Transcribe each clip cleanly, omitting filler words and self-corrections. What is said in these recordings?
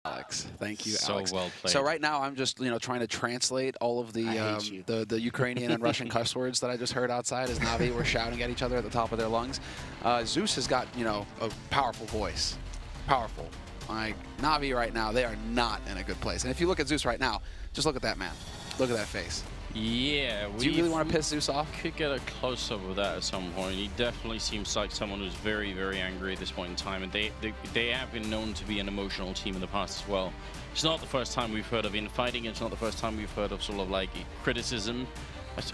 Alex. Thank you, so Alex. Well played. So right now I'm just trying to translate all of the Ukrainian and Russian cuss words that I just heard outside as NaVi were shouting at each other at the top of their lungs. Zeus has got a powerful voice, powerful. Like NaVi right now, they are not in a good place. And if you look at Zeus right now, just look at that man. Look at that face. Yeah, do you really want to piss Zeus off? Could get a close-up of that at some point. He definitely seems like someone who's very, very angry at this point in time, and they have been known to be an emotional team in the past as well. It's not the first time we've heard of infighting. It's not the first time we've heard of sort of like criticism.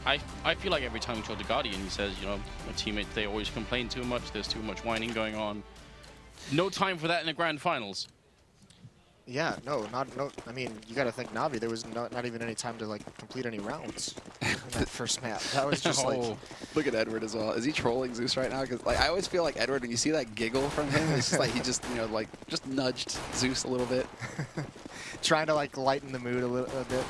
I feel like every time we talk to Guardian, he says, my teammates, they always complain too much. There's too much whining going on. No time for that in the grand finals. Yeah, no. I mean, you got to think NaVi. There was not even any time to like complete any rounds in that first map. That was just like. Look at Edward as well. Is he trolling Zeus right now? Because like I always feel like Edward, when you see that giggle from him, it's just like he just just nudged Zeus a little bit, trying to like lighten the mood a bit.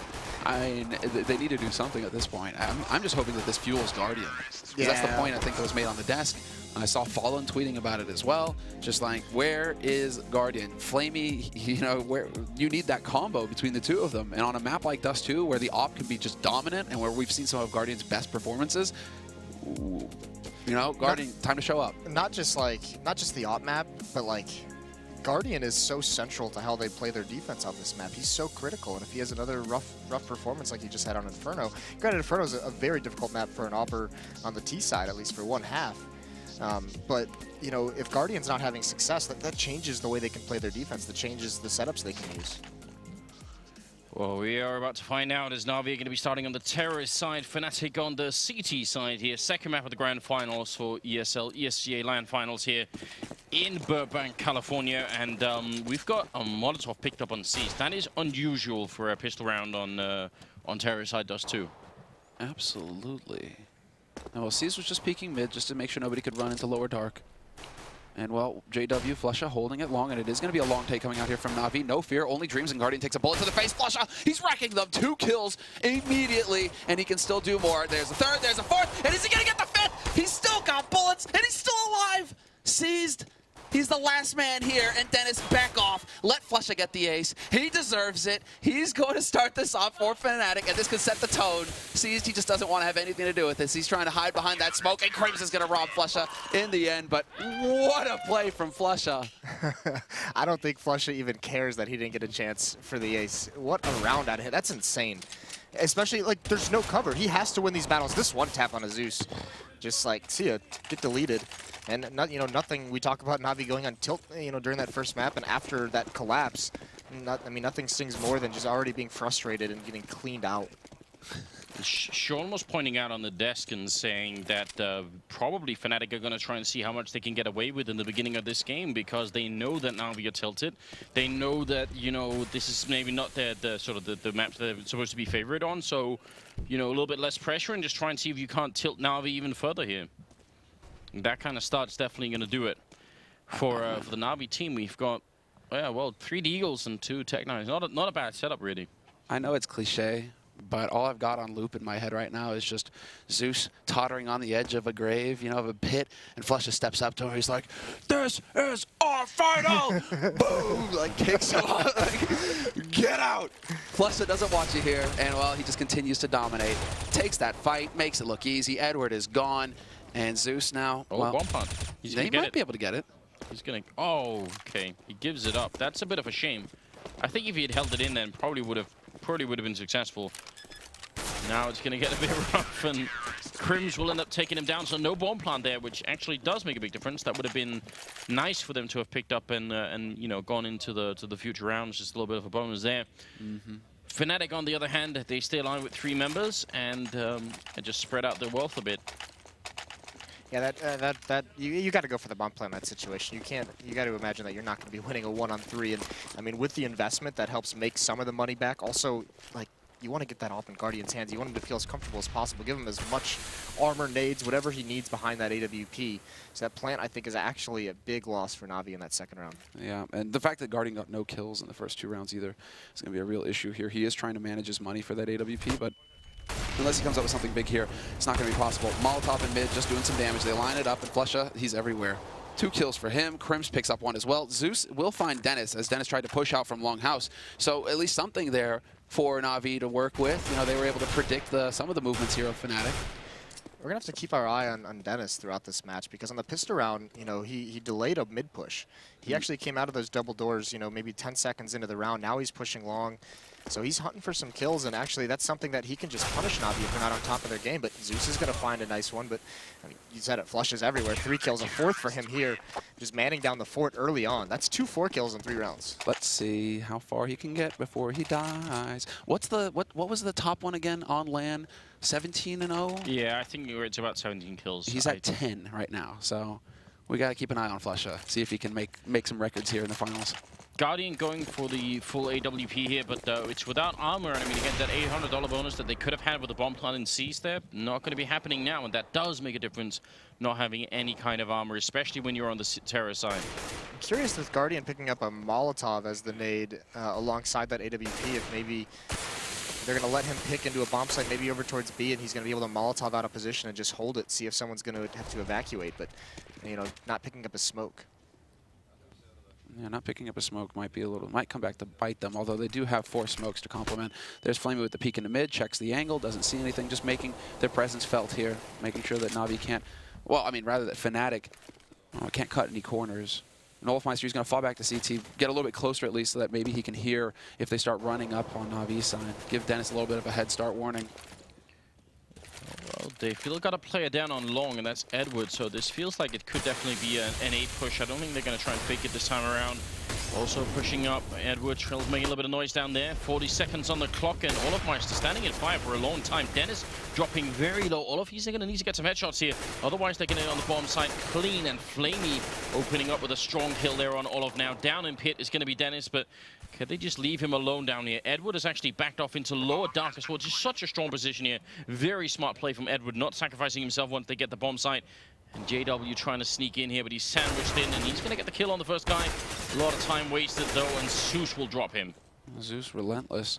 I mean, they need to do something at this point. I'm just hoping that this fuels Guardian. Yeah. That's the point I think that was made on the desk. I saw Fallen tweeting about it as well. Just like, where is Guardian? Flamey, where you need that combo between the two of them. And on a map like Dust 2, where the op can be just dominant and where we've seen some of Guardian's best performances, Guardian, time to show up. Not just the op map, but like Guardian is so central to how they play their defense on this map. He's so critical, and if he has another rough performance like he just had on Inferno, granted Inferno is a very difficult map for an opper on the T side, at least for one half. But if Guardian's not having success, that changes the way they can play their defense. That changes the setups they can use. Well, we are about to find out as NaVi are going to be starting on the terrorist side, Fnatic on the CT side here. Second map of the grand finals for ESL ESEA LAN finals here in Burbank, California. And we've got a Molotov picked up on C's. That is unusual for a pistol round on terrorist side Dust 2. Absolutely. And well, C's was just peeking mid just to make sure nobody could run into lower dark. And well, JW, Flusha holding it long, and it is going to be a long take coming out here from NaVi. No fear, only dreams, and Guardian takes a bullet to the face. Flusha, he's wrecking them. 2 kills immediately, and he can still do more. There's a third, there's a fourth, and is he going to get the fifth? He's still got bullets, and he's still alive. Seized. He's the last man here, and Dennis, back off. Let Flusha get the ace. He deserves it. He's going to start this off for Fnatic, and this could set the tone. Seized, he just doesn't want to have anything to do with this. He's trying to hide behind that smoke, and Crims is going to rob Flusha in the end, but what a play from Flusha. I don't think Flusha even cares that he didn't get a chance for the ace. What a round out of hit. That's insane. Especially, like, there's no cover. He has to win these battles. This one tap on a Zeus. Just like, see ya, get deleted. And nothing. We talk about NaVi going on tilt, during that first map, and after that collapse, nothing stings more than just already being frustrated and getting cleaned out. Sean was pointing out on the desk and saying that probably Fnatic are going to try and see how much they can get away with in the beginning of this game, because they know that NaVi are tilted. They know that this is maybe not the maps they're supposed to be favored on. So a little bit less pressure and just try and see if you can't tilt NaVi even further here. That kind of start's definitely going to do it for the NaVi team. We've got, 3 Deagles and 2 Tech-9s. Not a bad setup, really. I know it's cliche, but all I've got on loop in my head right now is just Zeus tottering on the edge of a grave, of a pit, and Flusha steps up to him. He's like, "This is our final!" Boom! Like, kicks him off. Like, get out! Flusha doesn't want you here, and, well, he just continues to dominate. Takes that fight, makes it look easy. Edward is gone. And Zeus now, bomb punt. He might be able to get it. He's gonna. Oh, okay. He gives it up. That's a bit of a shame. I think if he had held it in, then probably would have been successful. Now it's gonna get a bit rough, and Crims will end up taking him down. So no bomb plant there, which actually does make a big difference. That would have been nice for them to have picked up and gone into the future rounds. Just a little bit of a bonus there. Fnatic, on the other hand, they stay aligned with 3 members and just spread out their wealth a bit. Yeah, you got to go for the bomb plant in that situation. You got to imagine that you're not going to be winning a 1-on-3, and I mean, with the investment, that helps make some of the money back. Also, like, you want to get that off in Guardian's hands. You want him to feel as comfortable as possible. Give him as much armor, nades, whatever he needs behind that AWP. So that plant, I think, is actually a big loss for NaVi in that second round. Yeah, and the fact that Guardian got no kills in the first 2 rounds either is going to be a real issue here. He is trying to manage his money for that AWP, but unless he comes up with something big here, it's not going to be possible. Molotov in mid, just doing some damage. They line it up, and Flusha, he's everywhere. 2 kills for him. Crims picks up 1 as well. Zeus will find Dennis, as Dennis tried to push out from Longhouse. So at least something there for NaVi to work with. You know, they were able to predict some of the movements here of Fnatic. We're going to have to keep our eye on Dennis throughout this match, because on the pistol round, you know, he delayed a mid push. He actually came out of those double doors, you know, maybe 10 seconds into the round. Now he's pushing long. So he's hunting for some kills, and actually that's something that he can just punish NaVi if they're not on top of their game. But Zeus is going to find a nice one, but I mean, you said it, flushes everywhere. 3 kills, a 4th for him here, just manning down the fort early on. That's 2 4-kills in 3 rounds. Let's see how far he can get before he dies. What was the top one again on LAN? 17-0? Yeah, I think it's about 17 kills. He's at 10 right now, so we got to keep an eye on Flusha, see if he can make some records here in the finals. Guardian going for the full AWP here, but it's without armor. And I mean, again, that $800 bonus that they could have had with the bomb plant in C's there, not going to be happening now, and that does make a difference, not having any kind of armor, especially when you're on the Terra side. I'm curious with Guardian picking up a Molotov as the nade alongside that AWP, if maybe they're going to let him pick into a bomb site, maybe over towards B, and he's going to be able to Molotov out of position and just hold it, see if someone's going to have to evacuate, but, you know, not picking up a smoke. Yeah, not picking up a smoke might come back to bite them, although they do have 4 smokes to complement. There's Flamey with the peek into mid, checks the angle, doesn't see anything, just making their presence felt here, making sure that NaVi can't, well, I mean, rather that Fnatic can't cut any corners. And Olafmeister is going to fall back to CT, get a little bit closer at least, so that maybe he can hear if they start running up on NaVi's side. Give Dennis a little bit of a head start warning. Well, they feel got a player down on long, and that's Edward, so this feels like it could definitely be an 8 push. I don't think they're going to try and fake it this time around. Also pushing up, Edward making a little bit of noise down there. 40 seconds on the clock, and Olafmeister standing in fire for a long time. Dennis dropping very low. Olaf, he's going to need to get some headshots here. Otherwise, they're going to on the bomb side. Clean and Flamey opening up with a strong kill there on Olaf now. Down in pit is going to be Dennis, but could they just leave him alone down here? Edward has actually backed off into lower dark as well. Just such a strong position here. Very smart play from Edward, not sacrificing himself once they get the bomb site. And JW trying to sneak in here, but he's sandwiched in, and he's going to get the kill on the first guy. A lot of time wasted, though, and Zeus will drop him. Zeus relentless.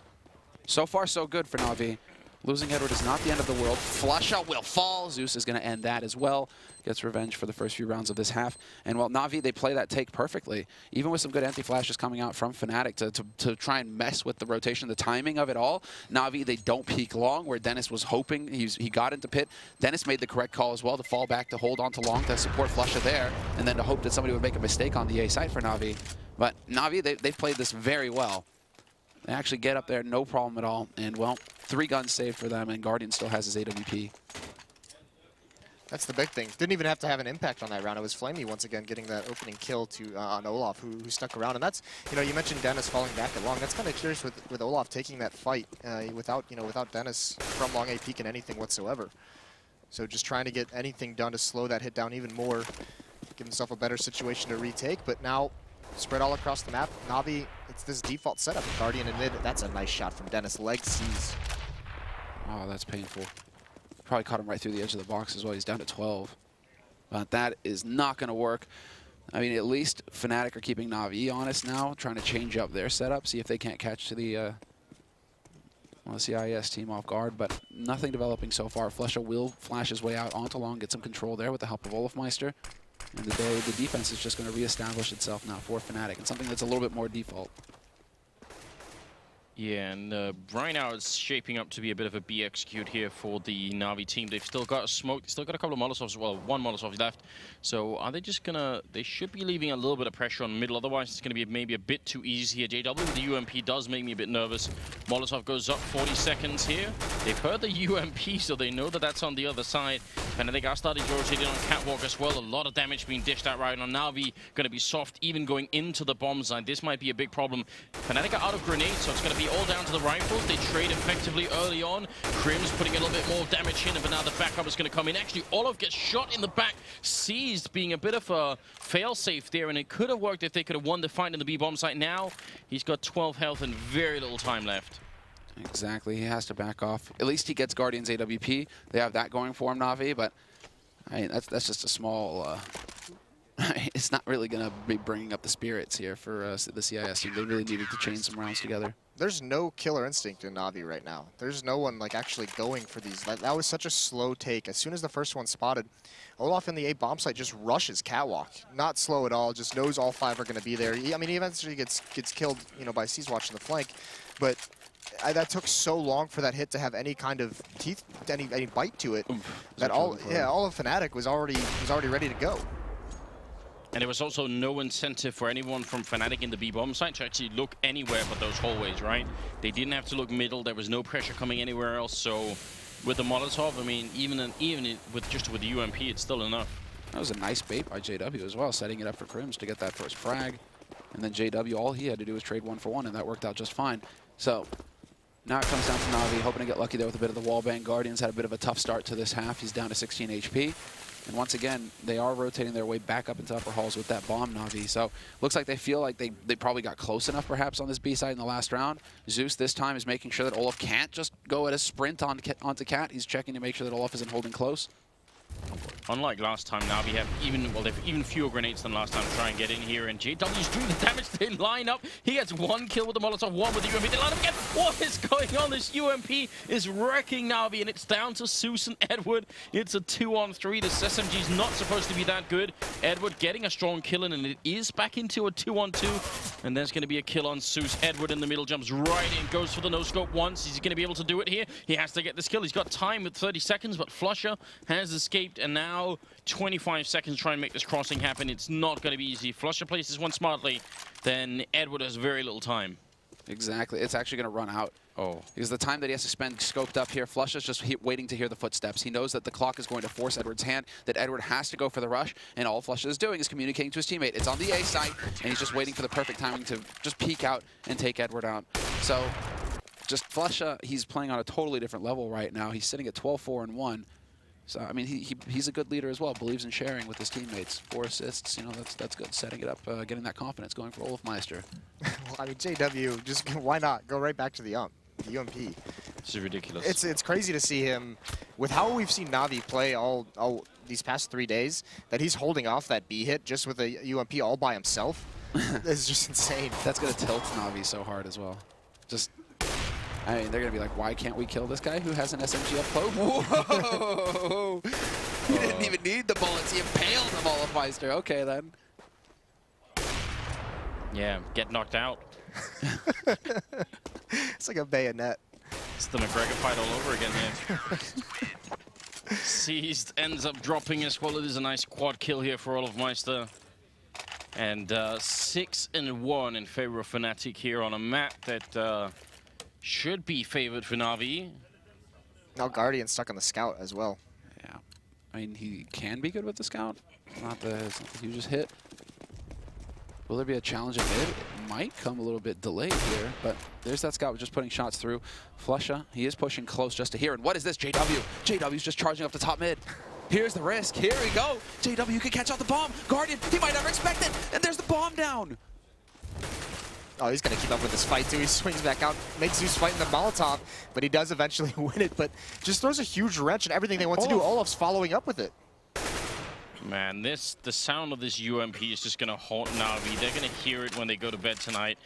So far, so good for NaVi. Losing Edward is not the end of the world. Flusha will fall. Zeus is going to end that as well. Gets revenge for the first few rounds of this half. And while NaVi, they play that take perfectly. Even with some good anti-flashes coming out from Fnatic to try and mess with the rotation, the timing of it all. NaVi, they don't peek long, where Dennis was hoping. He got into pit. Dennis made the correct call as well to fall back, to hold on to long, to support Flusha there, and then to hope that somebody would make a mistake on the A site for NaVi. But NaVi, they've played this very well. They actually get up there, no problem at all. And, well, 3 guns saved for them, and Guardian still has his AWP. That's the big thing. Didn't even have to have an impact on that round. It was Flamey once again getting that opening kill on Olaf, who stuck around. And that's, you know, you mentioned Dennis falling back at long. That's kind of curious with Olaf taking that fight without Dennis from long A peeking anything whatsoever. So just trying to get anything done to slow that hit down even more, give himself a better situation to retake. But now, spread all across the map. NaVi, it's this default setup. Guardian and mid. That's a nice shot from Dennis. Leg sees. Oh, that's painful. Probably caught him right through the edge of the box as well. He's down to 12. But that is not going to work. I mean, at least Fnatic are keeping NaVi honest now, trying to change up their setup, see if they can't catch the CIS team off guard, but nothing developing so far. Flusha will flash his way out onto long, get some control there with the help of Olafmeister. And the defense is just going to reestablish itself now for Fnatic, and something that's a little bit more default. Yeah, and right now it's shaping up to be a bit of a B execute here for the NaVi team. They've still got a smoke, still got a couple of Molotovs, well, 1 Molotov left. So are they just gonna, they should be leaving a little bit of pressure on the middle, otherwise it's gonna be maybe a bit too easy here. JW with the UMP does make me a bit nervous. Molotov goes up 40 seconds here. They've heard the UMP, so they know that that's on the other side. And they got started rotating on Catwalk as well. A lot of damage being dished out right now. NaVi gonna be soft, even going into the bomb side. This might be a big problem. Fnatic are out of grenades, so it's gonna be all down to the rifles. They trade effectively early on. Crims putting a little bit more damage in, but now the backup is going to come in. Actually, Olaf gets shot in the back, seized, being a bit of a fail-safe there, and it could have worked if they could have won the fight in the B-bomb site. Now, he's got 12 health and very little time left. Exactly, he has to back off. At least he gets Guardian's AWP. They have that going for him, NaVi, but I mean, that's just a small it's not really going to be bringing up the spirits here for the CIS team. They really needed to chain some rounds together. There's no killer instinct in NaVi right now. There's no one like actually going for these. That was such a slow take. As soon as the first one spotted, Olaf in the A bomb site just rushes catwalk. Not slow at all. Just knows all 5 are going to be there. I mean, he eventually gets killed, you know, by Seaswatch in the flank, but that took so long for that hit to have any kind of teeth, any bite to it. That all of Fnatic was already ready to go. And there was also no incentive for anyone from Fnatic in the B-bomb site to actually look anywhere but those hallways, right? They didn't have to look middle. There was no pressure coming anywhere else. So with the Molotov, I mean, even with the UMP, it's still enough. That was a nice bait by JW as well, setting it up for Crims to get that first frag. And then JW, all he had to do was trade 1-for-1, and that worked out just fine. So now it comes down to NaVi, hoping to get lucky there with a bit of the wallbang. Guardians had a bit of a tough start to this half. He's down to 16 HP. And once again, they are rotating their way back up into upper halls with that bomb, NaVi. So looks like they feel like they probably got close enough, perhaps, on this B side in the last round. Zeus this time is making sure that Olaf can't just go at a sprint onto Cat. He's checking to make sure that Olaf isn't holding close. Unlike last time, NaVi have even fewer grenades than last time to try and get in here, and JW's doing the damage. They line up. He gets 1 kill with the Molotov, 1 with the UMP. They line up again. What is going on? This UMP is wrecking NaVi, and it's down to Zeus and Edward. It's a 2-on-3. This SMG's not supposed to be that good. Edward getting a strong kill in, and it is back into a 2-on-2. And there's going to be a kill on Zeus. Edward in the middle jumps right in, goes for the no-scope once. He's going to be able to do it here. He has to get this kill. He's got time with 30 seconds, but Flusher has escaped, and now 25 seconds to try and make this crossing happen. It's not going to be easy. Flusher places one smartly, then Edward has very little time. Exactly. It's actually going to run out. Oh. Because the time that he has to spend scoped up here, Flusher's just waiting to hear the footsteps. He knows that the clock is going to force Edward's hand, that Edward has to go for the rush, and all Flusher is doing is communicating to his teammate. It's on the A site, and he's just waiting for the perfect timing to just peek out and take Edward out. So, just Flusher, he's playing on a totally different level right now. He's sitting at 12-4-1. So, I mean, he's a good leader as well, believes in sharing with his teammates. 4 assists, you know, that's good. Setting it up, getting that confidence going for Olafmeister. Well, I mean, JW, just why not? Go right back to the UMP. This is ridiculous. It's crazy to see him, with how we've seen NaVi play all these past 3 days, that he's holding off that B hit just with a UMP all by himself. It's just insane. That's going to tilt NaVi so hard as well. Just... I mean, they're going to be like, why can't we kill this guy who has an SMG up close? Whoa! He didn't even need the bullets. He impaled him, Olafmeister. Okay, then. Yeah, get knocked out. It's like a bayonet. It's the McGregor fight all over again here. Seized ends up dropping as well. It is a nice quad kill here for Olafmeister. And 6-1 in favor of Fnatic here on a map that... should be favored for NaVi. Now Guardian stuck on the scout as well. Yeah. I mean, he can be good with the scout. It's not the hugest hit. Will there be a challenge at mid? It might come a little bit delayed here, but there's that scout just putting shots through. Flusher, he is pushing close just to here. And what is this? JW. JW's just charging up the top mid. Here's the risk. Here we go. JW can catch out the bomb. Guardian, he might never expect it. And there's the bomb down. Oh, he's going to keep up with this fight, too. He swings back out, makes Zeus fight in the Molotov, but he does eventually win it, but just throws a huge wrench in everything they want to do. Olaf's following up with it. Man, the sound of this UMP is just going to haunt NaVi. They're going to hear it when they go to bed tonight.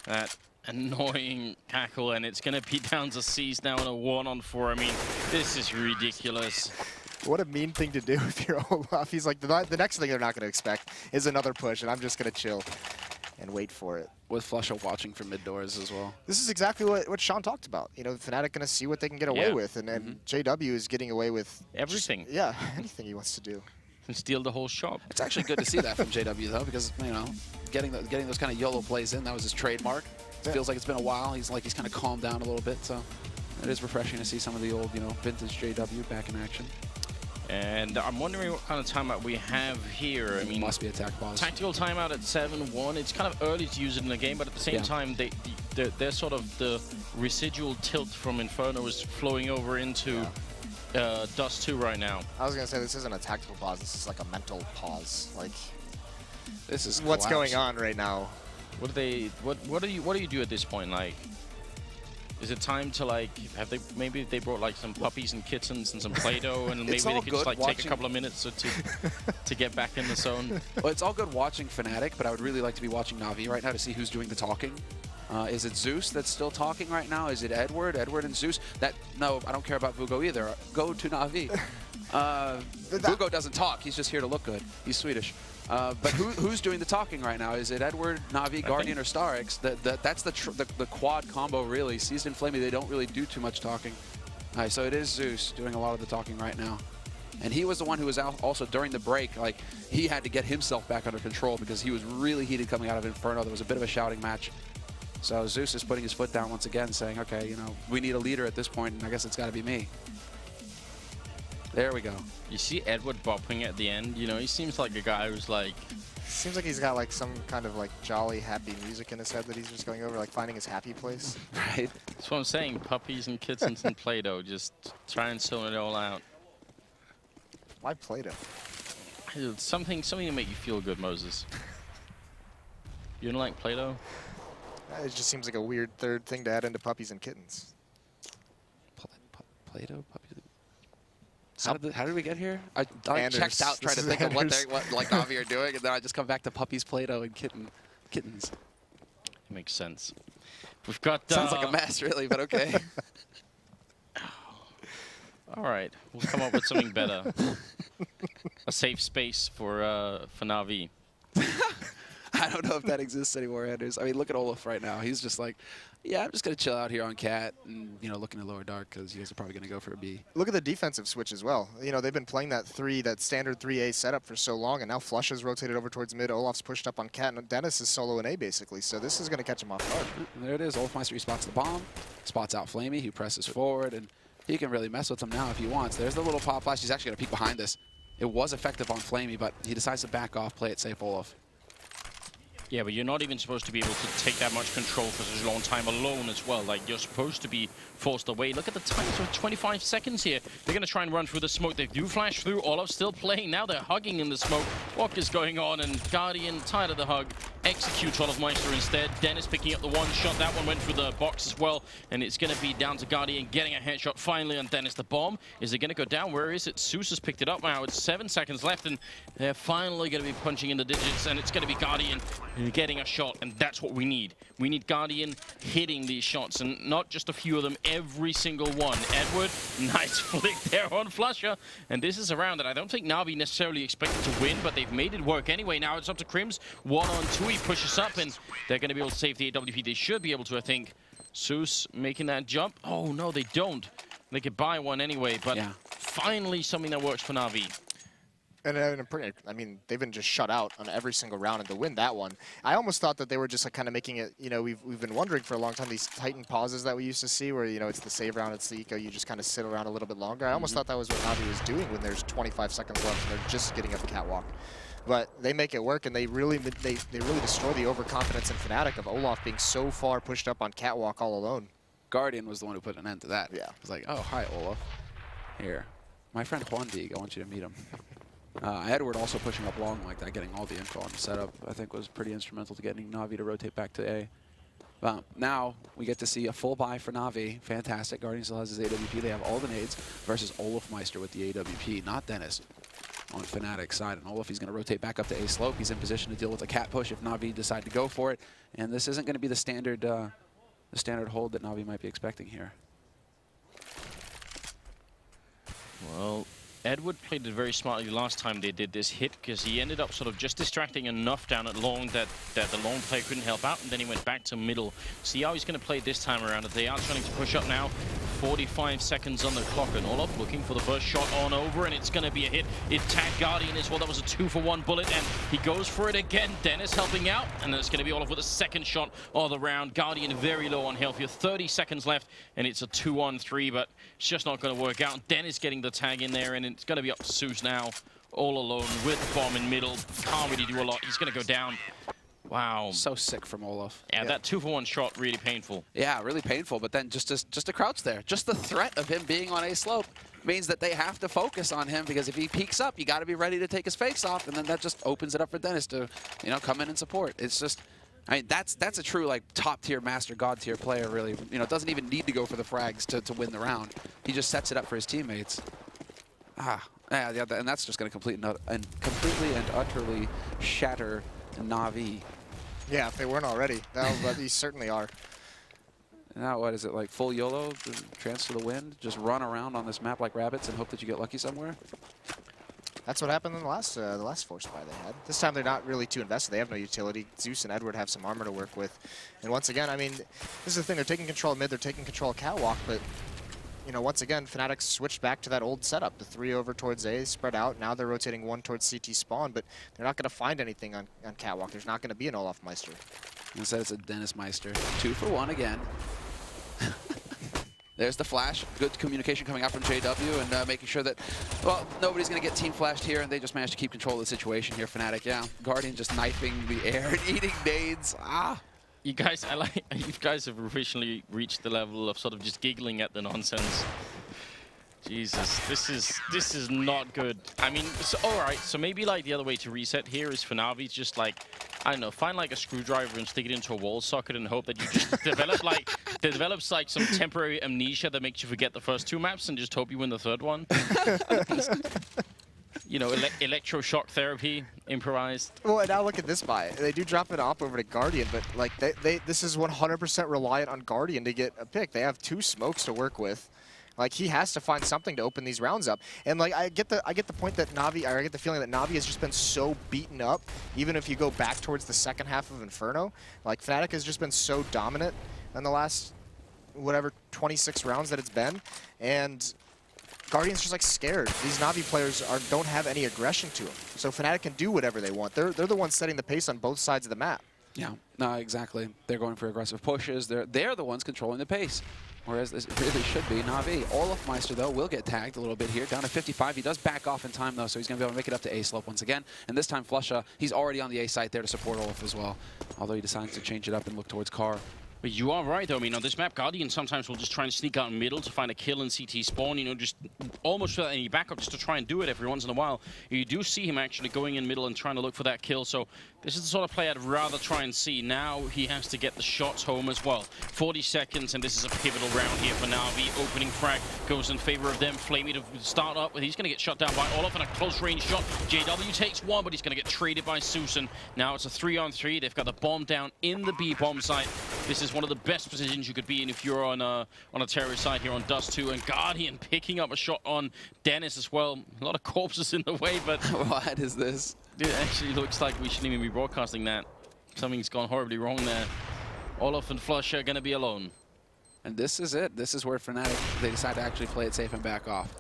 That annoying cackle, and it's going to be down to C's now in a 1-on-4. I mean, this is ridiculous. What a mean thing to do if you're Olaf. He's like, the next thing they're not going to expect is another push, and I'm just going to chill and wait for it. With Flusher watching from mid doors as well. This is exactly what Sean talked about. You know, Fnatic going to see what they can get away with, and JW is getting away with everything. Just, anything he wants to do. And steal the whole shop. It's actually good to see that from JW though, because you know, getting those kind of YOLO plays in, that was his trademark. It feels like it's been a while. He's kind of calmed down a little bit, so it is refreshing to see some of the old, you know, vintage JW back in action. And I'm wondering what kind of timeout we have here. I mean, it must be attack pause. Tactical timeout at 7-1. It's kind of early to use it in the game, but at the same time, they're sort of the residual tilt from Inferno is flowing over into Dust 2 right now. I was gonna say this isn't a tactical pause. This is like a mental pause. Like, this is what's going on right now. What do you do at this point? Like, Is it time to like maybe they brought like some puppies and kittens and some Play-Doh and maybe they could just like take a couple of minutes or two to get back in the zone? Well, it's all good watching Fnatic, but I would really like to be watching NaVi right now to see who's doing the talking. Is it Zeus that's still talking right now? Is it Edward? Edward and Zeus? No, I don't care about Vugo either. Go to NaVi. Vugo doesn't talk. He's just here to look good. He's Swedish. But who's doing the talking right now? Is it Edward, NaVi, Guardian, or StarX? That's the quad combo, really. Seized and Flamey, they don't really do too much talking. All right, so it is Zeus doing a lot of the talking right now. And he was the one who was out also during the break. Like, he had to get himself back under control because he was really heated coming out of Inferno. There was a bit of a shouting match. So Zeus is putting his foot down once again, saying, okay, you know, we need a leader at this point, and I guess it's got to be me. There we go. You see Edward bopping at the end. You know, he seems like a guy who's like... Seems like he's got like some kind of like jolly, happy music in his head that he's just going over, like finding his happy place. Right. That's what I'm saying. Puppies and kittens and Play-Doh. Just try and sort it all out. Why Play-Doh? Something to make you feel good, Moses. You don't like Play-Doh? It just seems like a weird third thing to add into puppies and kittens. Play-Doh, puppies. How did we get here? I checked out trying to think of what like NaVi are doing, and then I just come back to puppies, Play-Doh, and kittens. It makes sense. We've got... Sounds like a mess, really, but okay. All right, we'll come up with something better. A safe space for NaVi. I don't know if that exists anymore, Anders. I mean, look at Olaf right now. He's just like, yeah, I'm just going to chill out here on Cat and, you know, looking at lower dark because you guys are probably going to go for a B. Look at the defensive switch as well. You know, they've been playing that standard 3A setup for so long, and now Flush has rotated over towards mid. Olaf's pushed up on Cat, and Dennis is solo in A, basically. So this is going to catch him off guard. And there it is. Olafmeister respots the bomb, spots out Flamey, who presses forward, and he can really mess with him now if he wants. There's the little pop flash. He's actually going to peek behind this. It was effective on Flamey, but he decides to back off, play it safe, Olaf. Yeah, but you're not even supposed to be able to take that much control for such a long time alone as well. Like, you're supposed to be forced away. Look at the time, so 25 seconds here. They're going to try and run through the smoke. They do flash through. Olaf's still playing. Now they're hugging in the smoke. What is going on? And Guardian, tired of the hug, executes Olafmeister instead. Dennis picking up the one shot. That one went through the box as well. And it's going to be down to Guardian getting a headshot finally on Dennis. The bomb, is it going to go down? Where is it? Zeus has picked it up now. It's 7 seconds left, and they're finally going to be punching in the digits, and it's going to be Guardian getting a shot, and that's what we need. We need Guardian hitting these shots, and not just a few of them, every single one. Edward, nice flick there on Flusher, and this is a round that I don't think NaVi necessarily expected to win, but they've made it work anyway. Now it's up to Crims, 1-on-2, he pushes up, and they're going to be able to save the AWP. They should be able to, I think. Zeus making that jump. Oh, no, they don't. They could buy one anyway, but finally something that works for NaVi. And I mean, they've been just shut out on every single round, and to win that one, I almost thought that they were just like kind of making it. You know, we've been wondering for a long time these Titan pauses that we used to see, where you know it's the save round, it's the eco, you just kind of sit around a little bit longer. I almost thought that was what NaVi was doing when there's 25 seconds left and they're just getting up the catwalk. But they make it work, and they really destroy the overconfidence in Fnatic of Olaf being so far pushed up on catwalk all alone. Guardian was the one who put an end to that. Yeah, it was like, oh, hi, Olaf. Here, my friend Juan Dig, I want you to meet him. Edward also pushing up long like that, getting all the info on the setup, I think was pretty instrumental to getting NaVi to rotate back to A. Now we get to see a full buy for NaVi. Fantastic. Guardian still has his AWP. They have all the nades versus Olafmeister with the AWP, not Dennis on Fnatic's side. And Olaf, he's going to rotate back up to A slope. He's in position to deal with a cat push if NaVi decide to go for it. And this isn't going to be the standard hold that NaVi might be expecting here. Well, Edward played it very smartly last time they did this hit, because he ended up sort of just distracting enough down at long that the long player couldn't help out, and then he went back to middle. See how he's going to play this time around. They are trying to push up now. 45 seconds on the clock, and Olaf looking for the first shot on over, and it's going to be a hit. It tagged Guardian as well. That was a 2-for-1 bullet, and he goes for it again. Dennis helping out, and then it's going to be Olaf with a second shot of the round. Guardian very low on health here. 30 seconds left, and it's a 2-on-3, but it's just not going to work out. Dennis getting the tag in there, and it's going to be up to Zeus now, all alone with the bomb in middle. Can't really do a lot. He's going to go down. Wow. So sick from Olaf. Yeah, that 2-for-1 shot, really painful. Yeah, really painful, but then just to crouch there. Just the threat of him being on A slope means that they have to focus on him, because if he peeks up, you got to be ready to take his face off, and then that just opens it up for Dennis to, you know, come in and support. It's just, I mean, that's a true like top tier, master god tier player. Really, you know, doesn't even need to go for the frags to win the round. He just sets it up for his teammates. Yeah, and that's just going to completely and utterly shatter NaVi. Yeah, if they weren't already, but these certainly are. Now, what is it, like full YOLO, trance to the wind? Just run around on this map like rabbits and hope that you get lucky somewhere? That's what happened in the last force buy they had. This time they're not really too invested. They have no utility. Zeus and Edward have some armor to work with. And once again, I mean, this is the thing. They're taking control of mid. They're taking control of Catwalk. But, you know, once again, Fnatic switched back to that old setup. The 3 over towards A, spread out. Now they're rotating 1 towards CT spawn. But they're not going to find anything on Catwalk. There's not going to be an Olaf Meister. Instead, it's a Dennis Meister. 2 for 1 again. There's the flash. Good communication coming out from JW and making sure that, well, nobody's going to get team flashed here, and they just managed to keep control of the situation here, Fnatic. Yeah, Guardian just knifing the air and eating nades. You guys, you guys have officially reached the level of sort of just giggling at the nonsense. Jesus, this is not good. I mean, so, all right, so maybe like the other way to reset here is for NaVi just like, I don't know, find like a screwdriver and stick it into a wall socket and hope that you just develops like some temporary amnesia that makes you forget the first 2 maps and just hope you win the 3rd one. You know, electroshock therapy, improvised. Well, and now look at this buy. They do drop an op over to Guardian, but like this is 100% reliant on Guardian to get a pick. They have 2 smokes to work with. Like, he has to find something to open these rounds up. And like, I get the point that NaVi, or I get the feeling that NaVi has just been so beaten up. Even if you go back towards the second half of Inferno, like Fnatic has just been so dominant in the last whatever 26 rounds that it's been, and Guardian's just like scared. These NaVi players don't have any aggression to them, so Fnatic can do whatever they want. They're the ones setting the pace on both sides of the map. Yeah, no, exactly. They're going for aggressive pushes. They're the ones controlling the pace. Whereas this really should be NaVi. Olaf Meister, though, will get tagged a little bit here. Down to 55. He does back off in time, though, so he's going to be able to make it up to A slope once again. And this time, Flusha, he's already on the A site there to support Olaf as well. Although he decides to change it up and look towards Car. But you are right, though. I mean, on this map, Guardian sometimes will just try and sneak out in middle to find a kill in CT spawn, you know, just almost without any backup, just to try and do it every once in a while. You do see him actually going in middle and trying to look for that kill, so this is the sort of play I'd rather try and see. Now he has to get the shots home as well. 40 seconds, and this is a pivotal round here for NaVi. Opening frag goes in favor of them. Flamey to start up, but he's going to get shut down by Olaf in a close-range shot. JW takes 1, but he's going to get traded by Susan. Now it's a 3-on-3. They've got the bomb down in the B bomb site. This is one of the best positions you could be in if you're on a terrorist side here on Dust 2. And Guardian picking up a shot on Dennis as well. A lot of corpses in the way, but what is this? It actually looks like we shouldn't even be broadcasting that. Something's gone horribly wrong there. Olaf and Flush are going to be alone. And this is it. This is where Fnatic, they decide to actually play it safe and back off.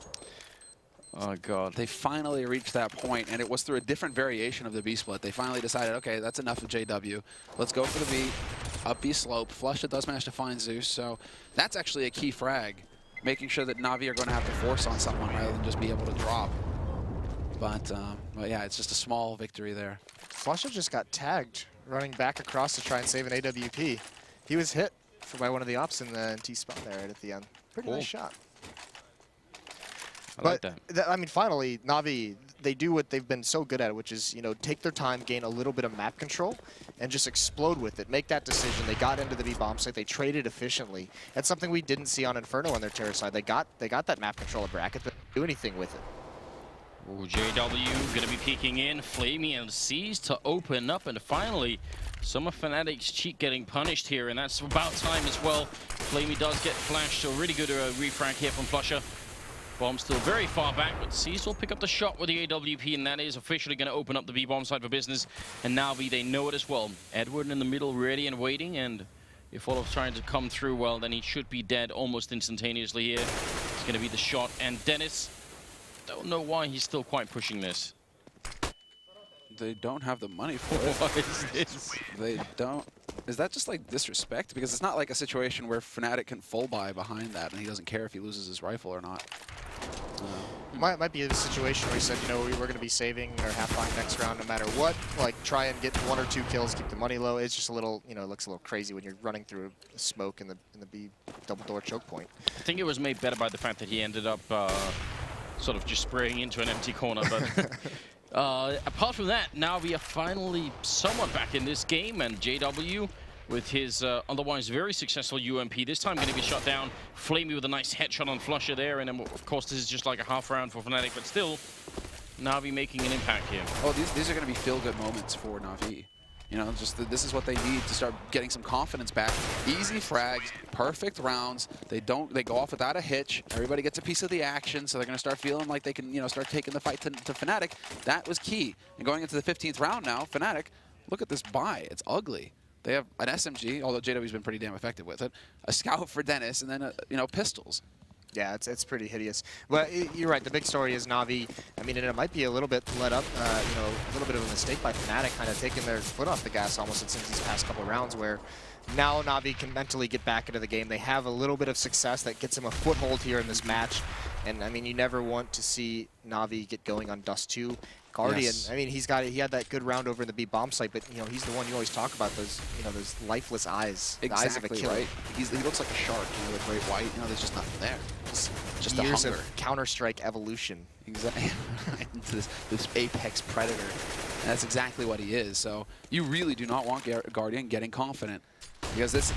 Oh, God. They finally reached that point, and it was through a different variation of the B split. They finally decided, okay, that's enough of JW. Let's go for the B, up B slope. Flusha does manage to find Zeus, so that's actually a key frag, making sure that NaVi are going to have to force on someone rather than just be able to drop. But yeah, it's just a small victory there. Flusha just got tagged, running back across to try and save an AWP. He was hit by one of the ops in the T spot there right at the end. Pretty nice shot. I like that. I mean, finally, NaVi, they do what they've been so good at, which is, you know, take their time, gain a little bit of map control, and just explode with it. Make that decision. They got into the B bomb site. They traded efficiently. That's something we didn't see on Inferno on their terror side. They got that map control of bracket, but didn't do anything with it. Ooh, JW going to be peeking in. Flamey and C's to open up, and finally, some of Fnatic's cheat getting punished here, and that's about time as well. Flamey does get flashed, so really good refrag here from Flusha. Bomb still very far back, but C's will pick up the shot with the AWP, and that is officially going to open up the B-bomb side for business. And NaVi, they know it as well. Edward in the middle, ready and waiting, and if Olaf's trying to come through, well, then he should be dead almost instantaneously here. It's going to be the shot, and Dennis, don't know why he's still quite pushing this. They don't have the money for it. What is this? They don't. Is that just like disrespect? Because it's not like a situation where Fnatic can full buy behind that and he doesn't care if he loses his rifle or not. Might be a situation where he said, you know, we're going to be saving our half line next round no matter what. Like, try and get 1 or 2 kills, keep the money low. It's just a little, you know, it looks a little crazy when you're running through the smoke in the B double door choke point. I think it was made better by the fact that he ended up sort of just spraying into an empty corner, but Apart from that, now we are finally somewhat back in this game, and JW with his otherwise very successful UMP, this time going to be shot down. Flamey with a nice headshot on Flusher there, and then, of course, this is just like a half round for Fnatic, but still, NaVi making an impact here. Oh, these are going to be feel-good moments for NaVi. You know, just this is what they need to start getting some confidence back. Easy frags, perfect rounds. They go off without a hitch. Everybody gets a piece of the action, so they're going to start feeling like they can, you know, start taking the fight to Fnatic. That was key. And going into the 15th round now, Fnatic, look at this buy. It's ugly. They have an SMG, although JW's been pretty damn effective with it, a scout for Dennis, and then you know, pistols. Yeah, it's pretty hideous. But you're right. The big story is NaVi. I mean, and it might be a little bit let up. You know, a little bit of a mistake by Fnatic, kind of taking their foot off the gas almost it seems these past couple of rounds. Where now NaVi can mentally get back into the game. They have a little bit of success that gets them a foothold here in this match. And I mean, you never want to see NaVi get going on Dust 2. Guardian, yes. I mean, he had that good round over in the B bomb site, but you know, he's the one you always talk about, those, you know, those lifeless eyes, exactly, the eyes of a killer. Right. He looks like a shark, you know, the great white. You know, there's just nothing there. Just years a hunger. of Counterstrike evolution. Exactly. Into this apex predator. And that's exactly what he is. So you really do not want Guardian getting confident, because this,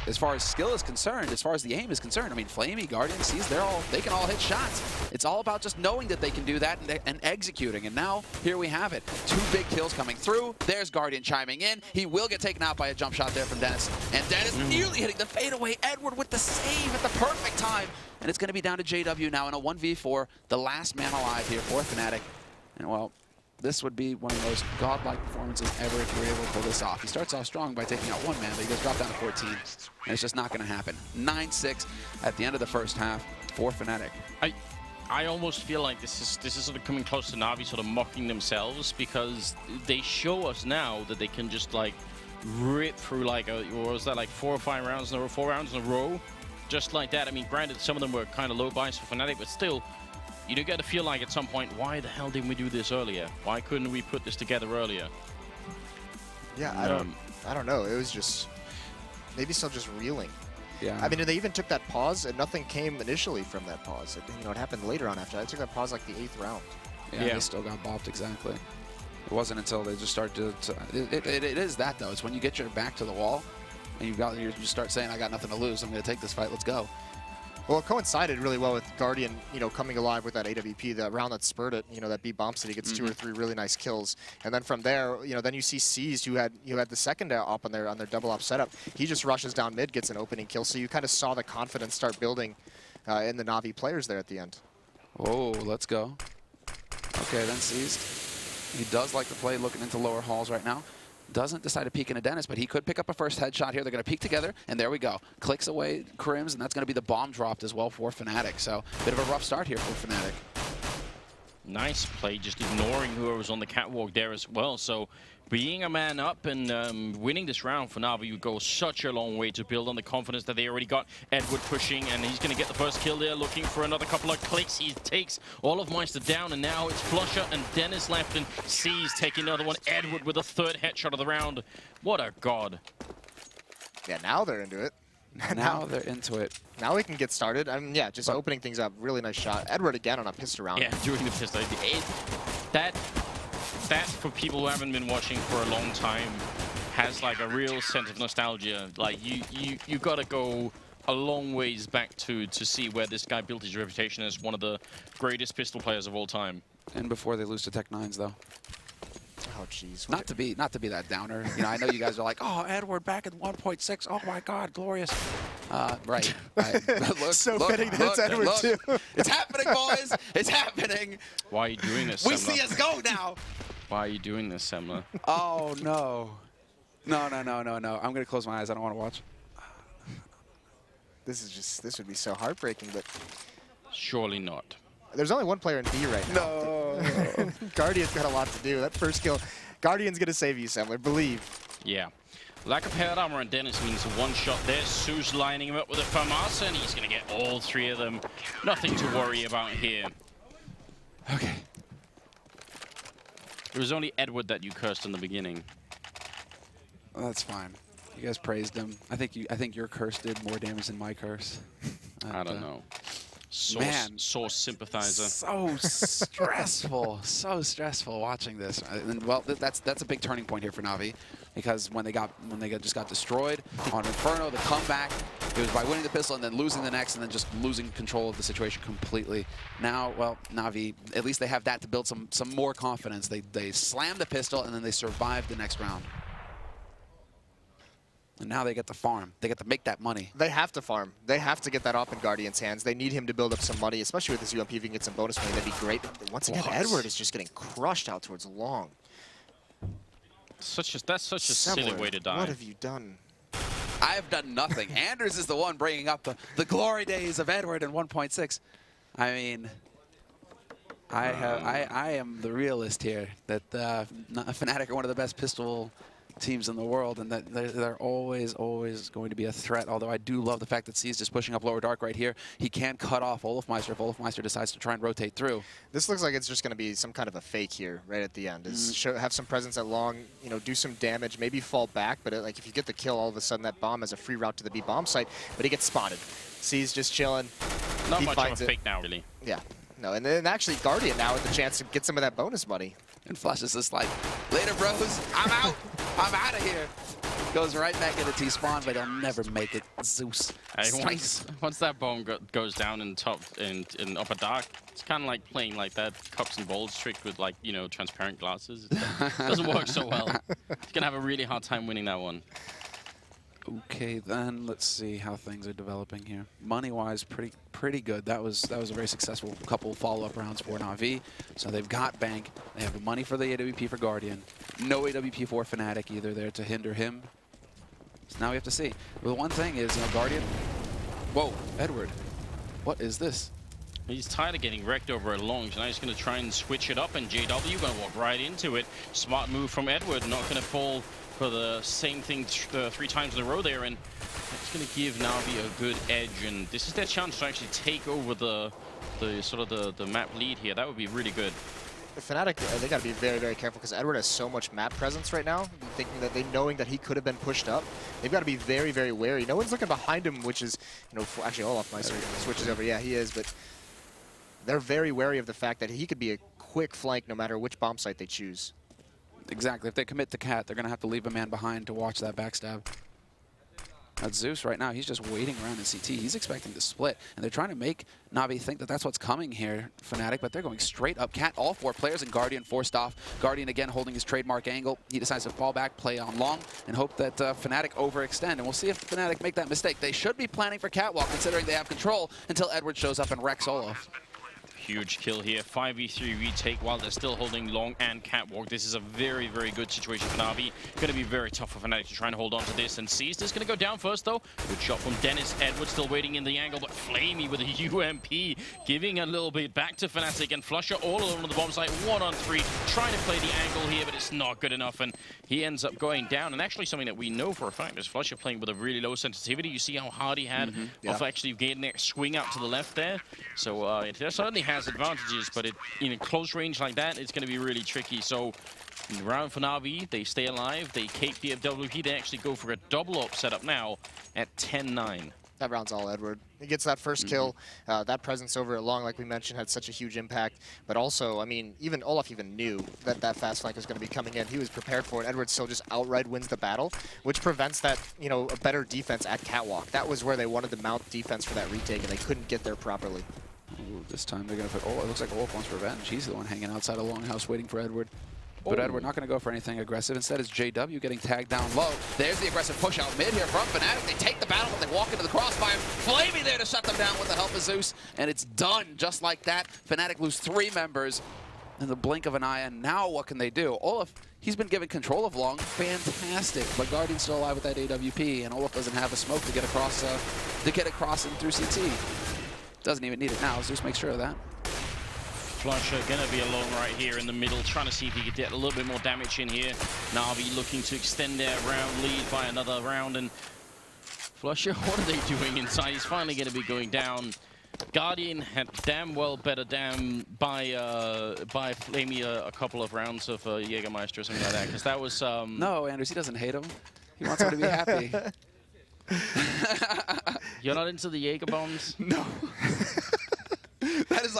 as far as skill is concerned, as far as the aim is concerned, I mean, Flamey, Guardian, Seas, they can all hit shots. It's all about just knowing that they can do that and executing. And now, here we have it. 2 big kills coming through. There's Guardian chiming in. He will get taken out by a jump shot there from Dennis. And Dennis nearly hitting the fadeaway. Edward with the save at the perfect time. And it's going to be down to JW now in a 1v4, the last man alive here for Fnatic. And, well, this would be one of the most godlike performances ever if you're able to pull this off. He starts off strong by taking out 1 man, but he gets dropped down to 14. And it's just not going to happen. 9-6 at the end of the first half for Fnatic. I almost feel like this is sort of coming close to NaVi sort of mocking themselves, because they show us now that they can just like rip through like what was that, like 4 or 5 rounds in a row, 4 rounds in a row, just like that. I mean, granted, some of them were kind of low buys for Fnatic, but still, you do get to feel like at some point, why the hell didn't we do this earlier? Why couldn't we put this together earlier? Yeah, I don't know. It was just maybe still just reeling. Yeah. I mean, they even took that pause, and nothing came initially from that pause. You know, it happened later on after that. They took that pause like the 8th round. Yeah, they still got bopped, exactly. It wasn't until they just started to it is that, though. It's when you get your back to the wall, and you start saying, I got nothing to lose. I'm going to take this fight. Let's go. Well, it coincided really well with Guardian, you know, coming alive with that AWP, the round that spurred it, you know, that B bomb city gets 2 or 3 really nice kills. And then from there, you know, then you see Seas, who had the second op on their double op setup. He just rushes down mid, gets an opening kill. So you kind of saw the confidence start building in the NaVi players there at the end. Oh, let's go. Okay, then Seas. He does like to play looking into lower halls right now. Doesn't decide to peek into Dennis, but he could pick up a first headshot here. They're going to peek together, and there we go. Clicks away Crims, and that's going to be the bomb dropped as well for Fnatic. So, bit of a rough start here for Fnatic. Nice play, just ignoring whoever was on the catwalk there as well. So, being a man up and winning this round for NaVi would go such a long way to build on the confidence that they already got. Edward pushing, and he's going to get the first kill there, looking for another couple of clicks. He takes all of Meister down, and now it's Flusher and Dennis left, and Seas taking another one. Edward with a 3rd headshot of the round. What a god. Yeah, now they're into it. Now they're into it. Now we can get started. I mean, yeah, just opening things up. Really nice shot. Edward again on a pistol round. Yeah, doing the pistol. That, for people who haven't been watching for a long time, has like a real sense of nostalgia. Like you got to go a long ways back to see where this guy built his reputation as one of the greatest pistol players of all time. And before they lose to Tech 9s, though. Oh, jeez. Not to be that downer. You know, I know you guys are like, oh, Edward back at 1.6. Oh my God, glorious. Right. Look, so fitting that it's Edward too. It's happening, boys. It's happening. Why are you doing this, We Semler? see us go now. Why are you doing this, Semler? Oh no. No. I'm gonna close my eyes. I don't want to watch. This would be so heartbreaking, but Surely not. there's only 1 player in B right now. No. Guardian's got a lot to do. That first kill, Guardian's gonna save you, Semler. Believe. Yeah. Lack of head armor on Dennis means 1 shot there. Su's lining him up with a FAMASA, and he's going to get all 3 of them. Nothing to worry about here. Okay. It was only Edward that you cursed in the beginning. Well, that's fine. You guys praised him. I think your curse did more damage than my curse. I don't know. Source sympathizer. So stressful, so stressful watching this. And well, that's a big turning point here for NaVi, because when they just got destroyed on Inferno, the comeback, it was by winning the pistol and then losing the next, and then just losing control of the situation completely. Now, well, NaVi, at least they have that to build some more confidence. They slammed the pistol and then they survived the next round. And now they get to farm. They get to make that money. They have to farm. They have to get that up in Guardian's hands. They need him to build up some money, especially with this UMP. If he can get some bonus money, that'd be great. But once again, Edward is just getting crushed out towards long. That's such a silly way to die. What have you done? I have done nothing. Anders is the one bringing up the glory days of Edward in 1.6. I mean, I am the realist here. That Fnatic are one of the best pistol teams in the world, and that they're always going to be a threat. Although I do love the fact that C's just pushing up lower dark right here. He can cut off Olafmeister if Olafmeister decides to try and rotate through. This looks like it's just going to be some kind of a fake here right at the end. Have some presence at long, you know, do some damage, maybe fall back, but like if you get the kill, all of a sudden that bomb has a free route to the B bomb site, but he gets spotted. C's just chilling. Not much of a fake now, really. Yeah. No, and then actually Guardian now with the chance to get some of that bonus money. And Flush is just like, later bros, I'm out. I'm out of here. Goes right back into T-spawn, but he'll never make it. Zeus. Once that bomb goes down in upper dark, it's kind of like playing like that cups and balls trick with, like, you know, transparent glasses. It doesn't work so well. You're gonna have a really hard time winning that one. Okay, then let's see how things are developing here. Money-wise, pretty good. That was a very successful couple follow-up rounds for NaVi. So they've got Bank. They have the money for the AWP for Guardian. No AWP for Fnatic either there to hinder him. So now we have to see. Well, the one thing is, you know, Guardian. Whoa, Edward. What is this? He's tired of getting wrecked over a long, so now he's going to try and switch it up, and JW going to walk right into it. Smart move from Edward, not going to fall for the same thing 3 times in a row there, and it's going to give NaVi a good edge, and this is their chance to actually take over the map lead here. That would be really good. Fnatic, they got to be very, very careful because Edward has so much map presence right now, knowing that he could have been pushed up. They've got to be very, very wary. No one's looking behind him, which is, you know, actually Olafmeister switches over. Yeah, he is, but they're very wary of the fact that he could be a quick flank no matter which bomb site they choose. Exactly. If they commit to Cat, they're going to have to leave a man behind to watch that backstab. That's Zeus right now. He's just waiting around in CT. He's expecting to split, and they're trying to make NaVi think that that's what's coming here, Fnatic, but they're going straight up. Cat, all 4 players, and Guardian forced off. Guardian again holding his trademark angle. He decides to fall back, play on long, and hope that Fnatic overextend. And we'll see if Fnatic make that mistake. They should be planning for Catwalk, considering they have control, until Edward shows up and wrecks Olaf. Huge kill here. 5v3 retake while they're still holding long and Catwalk. This is a very, very good situation for NaVi. Going to be very tough for Fnatic to try and hold on to this. And Seized is going to go down first, though. Good shot from Dennis. Edward still waiting in the angle, but Flamey with a UMP, giving a little bit back to Fnatic. And Flusher all alone on the bomb site, 1-on-3, trying to play the angle here, but it's not good enough. And he ends up going down. And actually something that we know for a fact is Flusher playing with a really low sensitivity. You see how hard he had of actually getting that swing out to the left there. So it certainly has advantages, but in a close range like that, it's going to be really tricky. So in the round for NaVi, they stay alive, they cape the FWP, they actually go for a double-up setup now at 10-9. That round's all Edward. He gets that first kill. That presence over at long, like we mentioned, had such a huge impact. But also, I mean, even Olaf even knew that that fast flank was going to be coming in. He was prepared for it. Edward still just outright wins the battle, which prevents that, you know, a better defense at Catwalk. That was where they wanted to mount defense for that retake, and they couldn't get there properly. Ooh, this time they're going to put, it looks like Olaf wants revenge. He's the one hanging outside a longhouse waiting for Edward. But Edward not going to go for anything aggressive. Instead, it's JW getting tagged down low. There's the aggressive push out mid here from Fnatic. They take the battle, but they walk into the crossfire. Flamey there to shut them down with the help of Zeus. And it's done just like that. Fnatic lose 3 members in the blink of an eye. And now what can they do? Olaf, he's been given control of long. Fantastic. But Guardian's still alive with that AWP. And Olaf doesn't have a smoke to get across and through CT. Doesn't even need it now. Zeus makes sure of that. Flusher gonna be alone right here in the middle, trying to see if he could get a little bit more damage in here. NaVi looking to extend their round lead by another round, and Flusher, what are they doing inside? He's finally gonna be going down. Guardian had damn well better by Flamey a couple of rounds of Jägermeister or something like that, because that was... No, Anders, he doesn't hate him. He wants him to be happy. You're not into the Jaeger bombs? No.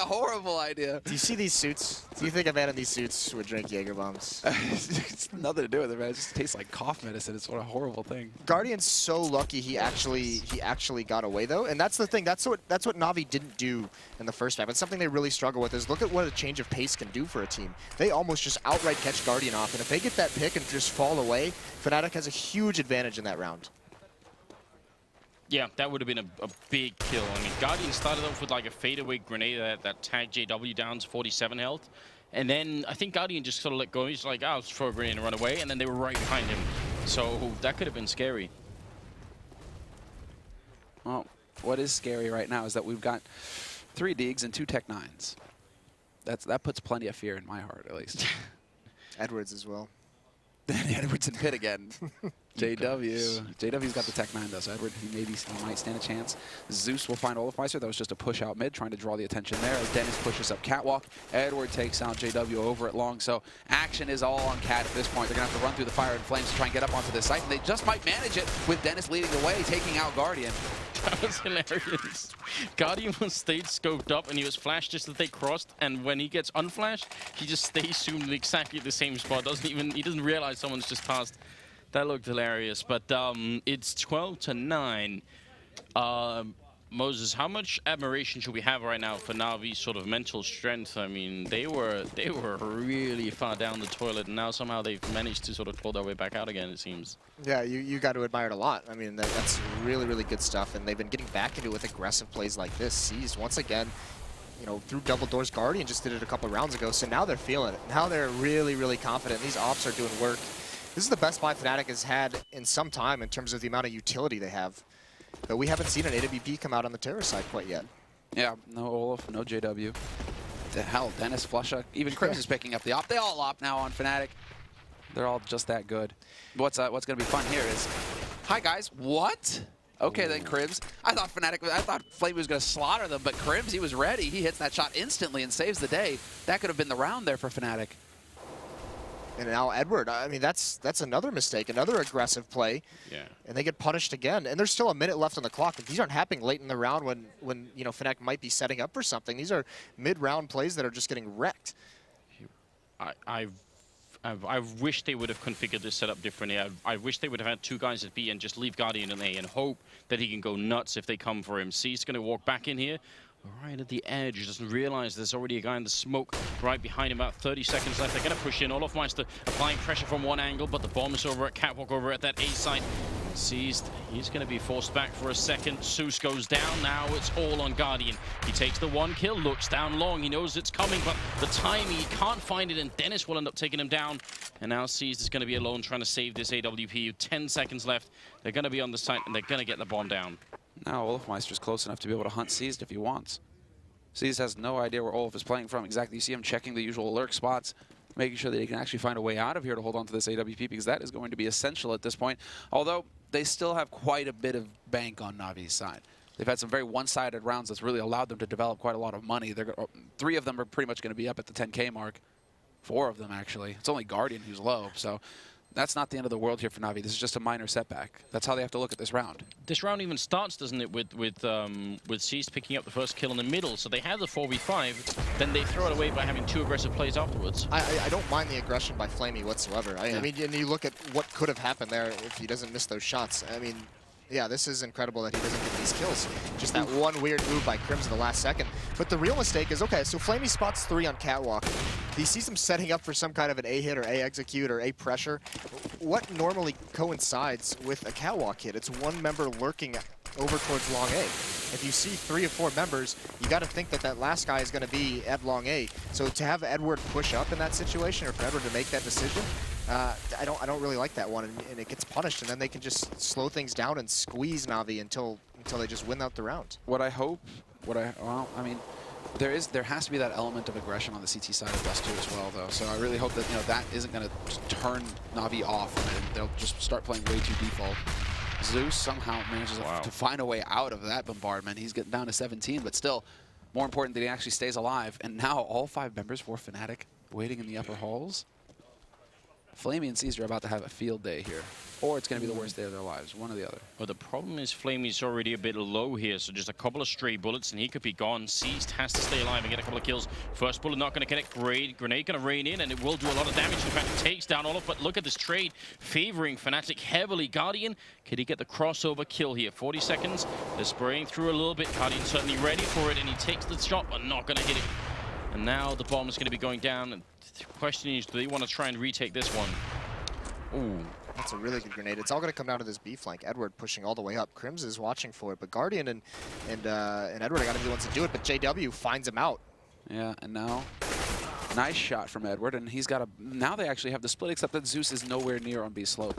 horrible idea. Do you see these suits? Do you think a man in these suits would drink Jaeger bombs? It's nothing to do with it, man. It just tastes like cough medicine. It's what a horrible thing. Guardian's so lucky he actually got away though, and that's the thing. That's what NaVi didn't do in the first map. It's something they really struggle with. Is look at what a change of pace can do for a team. They almost just outright catch Guardian off, and if they get that pick and just fall away, Fnatic has a huge advantage in that round. Yeah, that would have been a big kill. I mean, Guardian started off with like a fadeaway grenade that tagged JW down to 47 health. And then I think Guardian just sort of let go. He's like, I'll throw a grenade and run away. And then they were right behind him. So that could have been scary. Well, what is scary right now is that we've got 3 Deegs and 2 Tech 9s. That puts plenty of fear in my heart, at least. Edwards as well. Edwards and Pitt again. JW's got the Tech 9 though, so Edward, he might stand a chance. Zeus will find Olafmeister. That was just a push out mid, trying to draw the attention there. As Dennis pushes up Catwalk, Edward takes out JW over at long. So action is all on Cat at this point. They're gonna have to run through the fire and flames to try and get up onto this site, and they just might manage it with Dennis leading the way, taking out Guardian. That was hilarious. Guardian was stayed scoped up and he was flashed just as they crossed, and when he gets unflashed, he just stays zoomed exactly at the same spot. He doesn't realize someone's just passed. That looked hilarious, but it's 12-9. Moses, how much admiration should we have right now for NaVi's sort of mental strength? I mean, they were really far down the toilet, and now somehow they've managed to sort of pull their way back out again, it seems. Yeah, you got to admire it a lot. I mean, that's really, really good stuff, and they've been getting back into it with aggressive plays like this. Seized once again, you know, through double doors. Guardian just did it a couple of rounds ago, so now they're feeling it. Now they're really, really confident. These ops are doing work. This is the best buy Fnatic has had in some time in terms of the amount of utility they have. But we haven't seen an AWP come out on the Terror side quite yet. Yeah, no Olaf, no JW. The hell, Dennis, Flusha, even Crims is picking up the op. They all op now on Fnatic. They're all just that good. What's going to be fun here is, hi guys, what? Okay, then Crims. I thought Flame was going to slaughter them, but Crims, he was ready. He hits that shot instantly and saves the day. That could have been the round there for Fnatic. And now Edward, I mean, that's another mistake, another aggressive play. Yeah. And they get punished again. And there's still a minute left on the clock. These aren't happening late in the round when you know, Fnatic might be setting up for something. These are mid-round plays that are just getting wrecked. I wish they would have configured this setup differently. I wish they would have had 2 guys at B and just leave Guardian in A and hope that he can go nuts if they come for him. C's going to walk back in here. Right at the edge, he doesn't realize there's already a guy in the smoke right behind him. About 30 seconds left. They're going to push in. Olafmeister applying pressure from one angle, but the bomb is over at Catwalk, over at that A site. Seized. He's going to be forced back for a second. Zeus goes down. Now it's all on Guardian. He takes the 1 kill, looks down long. He knows it's coming, but the timing, he can't find it, and Dennis will end up taking him down. And now Seized is going to be alone trying to save this AWP. 10 seconds left. They're going to be on the site, and they're going to get the bomb down. Now Olafmeister's close enough to be able to hunt Seized if he wants. Seized has no idea where Olaf is playing from exactly. You see him checking the usual lurk spots, making sure that he can actually find a way out of here to hold on to this AWP, because that is going to be essential at this point. Although they still have quite a bit of bank on Navi's side. They've had some very one-sided rounds that's really allowed them to develop quite a lot of money. 3 of them are pretty much going to be up at the 10K mark. 4 of them, actually. It's only Guardian who's low, so that's not the end of the world here for Navi. This is just a minor setback. That's how they have to look at this round. This round even starts, doesn't it, with Seized picking up the first kill in the middle. So they have the 4v5, then they throw it away by having 2 aggressive plays afterwards. I don't mind the aggression by Flamey whatsoever. I mean, and you look at what could have happened there if he doesn't miss those shots. I mean, yeah, this is incredible that he doesn't get these kills. Just that one weird move by Crims in the last second. But the real mistake is, okay, so Flamey spots 3 on Catwalk. He sees him setting up for some kind of an A hit or A execute or A pressure. What normally coincides with a Catwalk hit? It's 1 member lurking over towards long A. If you see 3 or 4 members, you got to think that that last guy is going to be at long A. So to have Edward push up in that situation, or for Edward to make that decision, I don't really like that one, and it gets punished, and then they can just slow things down and squeeze Navi until they just win out the round. What I hope, well, I mean, there has to be that element of aggression on the CT side of Dust 2 as well, though. So I really hope that, you know, that isn't going to turn Navi off, and they'll just start playing way too default. Zeus somehow manages to find a way out of that bombardment. He's getting down to 17, but still, more important that he actually stays alive. And now all 5 members for Fnatic waiting in the upper halls. Flamey and Caesar are about to have a field day here. Or it's going to be the worst day of their lives, one or the other. Well, the problem is Flamey's already a bit low here, so just a couple of stray bullets and he could be gone. Seized has to stay alive and get a couple of kills. First bullet not going to connect. Grenade going to rain in, and it will do a lot of damage. In fact, it takes down Olaf, but look at this trade favoring Fnatic heavily. Guardian, could he get the crossover kill here? 40 seconds. They're spraying through a little bit. Guardian certainly ready for it, and he takes the shot, but not going to hit it. And now the bomb is going to be going down. And the question is, do they want to try and retake this one? Ooh. That's a really good grenade. It's all going to come down to this B flank. Edward pushing all the way up. Crims is watching for it, but Guardian and Edward are going to be the ones to do it, but JW finds him out. Yeah, and now, nice shot from Edward, and he's got a... Now they actually have the split, except that Zeus is nowhere near on B slope.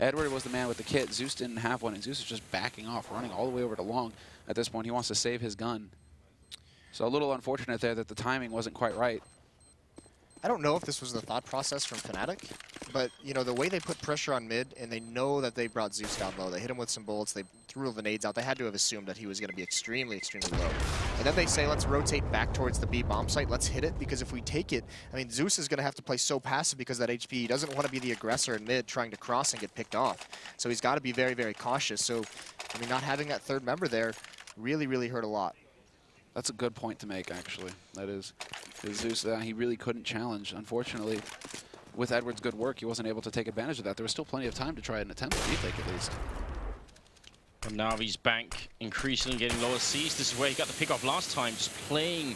Edward was the man with the kit. Zeus didn't have one, and Zeus is just backing off, running all the way over to long. At this point, he wants to save his gun. So a little unfortunate there that the timing wasn't quite right. I don't know if this was the thought process from Fnatic, but you know the way they put pressure on mid, and they know that they brought Zeus down low. They hit him with some bullets. They threw the nades out. They had to have assumed that he was going to be extremely, extremely low. And then they say, let's rotate back towards the B bomb site. Let's hit it, because if we take it, I mean, Zeus is going to have to play so passive because of that HP. He doesn't want to be the aggressor in mid trying to cross and get picked off. So he's got to be very, very cautious. So, I mean, not having that third member there really, really hurt a lot. That's a good point to make, actually. That is, Zeus, he really couldn't challenge. Unfortunately, with Edward's good work, he wasn't able to take advantage of that. There was still plenty of time to try an attempt to retake at least. And NaVi's bank increasingly getting lower. Seas, this is where he got the pick off last time, just playing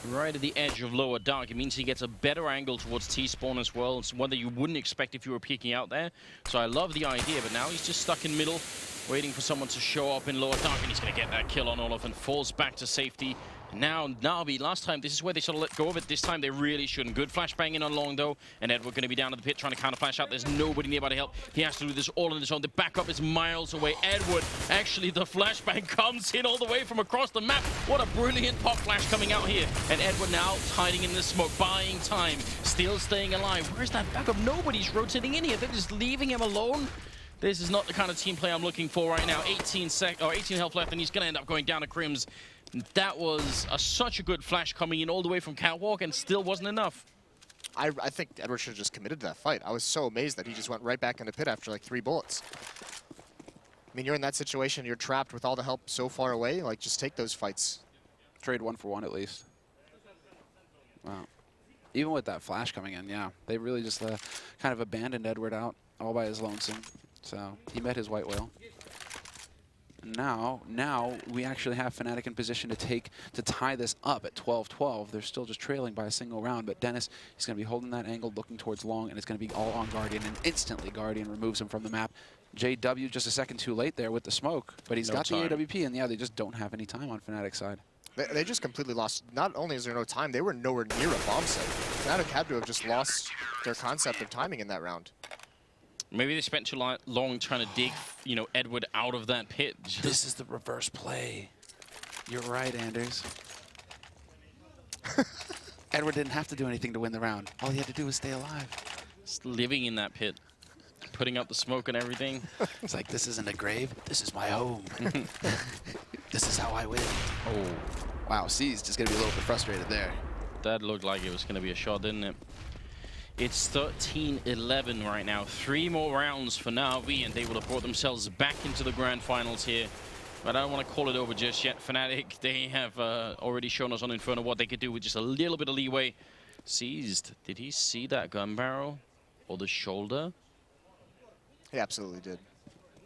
right at the edge of lower dark. It means he gets a better angle towards T-spawn as well. It's one that you wouldn't expect if you were peeking out there. So I love the idea, but now he's just stuck in middle, waiting for someone to show up in lower dark, and he's going to get that kill on Olaf and falls back to safety. Now NaVi, last time, this is where they sort of let go of it. This time they really shouldn't. Good flashbang in on long, though, and Edward going to be down in the pit trying to counter flash out. There's nobody nearby to help. He has to do this all on his own. The backup is miles away. Edward, actually, the flashbang comes in all the way from across the map. What a brilliant pop flash coming out here. And Edward now hiding in the smoke, buying time, still staying alive. Where's that backup? Nobody's rotating in here. They're just leaving him alone. This is not the kind of team play I'm looking for right now. 18 health left, and he's going to end up going down to Crims. That was such a good flash coming in all the way from Catwalk, and still wasn't enough. I think Edward should have just committed to that fight. I was so amazed that he just went right back in the pit after like 3 bullets. I mean, you're in that situation, you're trapped with all the help so far away, like just take those fights. Trade 1 for 1 at least. Wow. Even with that flash coming in, yeah, they really just kind of abandoned Edward out all by his lonesome. So he met his white whale. Now we actually have Fnatic in position to tie this up at 12-12. They're still just trailing by a single round, but Dennis is going to be holding that angle, looking towards long, and it's going to be all on Guardian, and instantly Guardian removes him from the map. JW just a second too late there with the smoke, but he's got the AWP, and yeah, they just don't have any time on Fnatic's side. They just completely lost. Not only is there no time, they were nowhere near a bomb site. Fnatic had to have just lost their concept of timing in that round. Maybe they spent too long trying to dig, you know, Edward out of that pit. This is the reverse play. You're right, Anders. Edward didn't have to do anything to win the round. All he had to do was stay alive. Just living in that pit, putting up the smoke and everything. It's like, this isn't a grave. This is my home. This is how I win. Oh. Wow, C's just going to be a little bit frustrated there. That looked like it was going to be a shot, didn't it? It's 13-11 right now. 3 more rounds for NaVi, and they will have brought themselves back into the grand finals here. But I don't want to call it over just yet. Fnatic, they have already shown us on Inferno what they could do with just a little bit of leeway. Seized. Did he see that gun barrel? Or the shoulder? He absolutely did.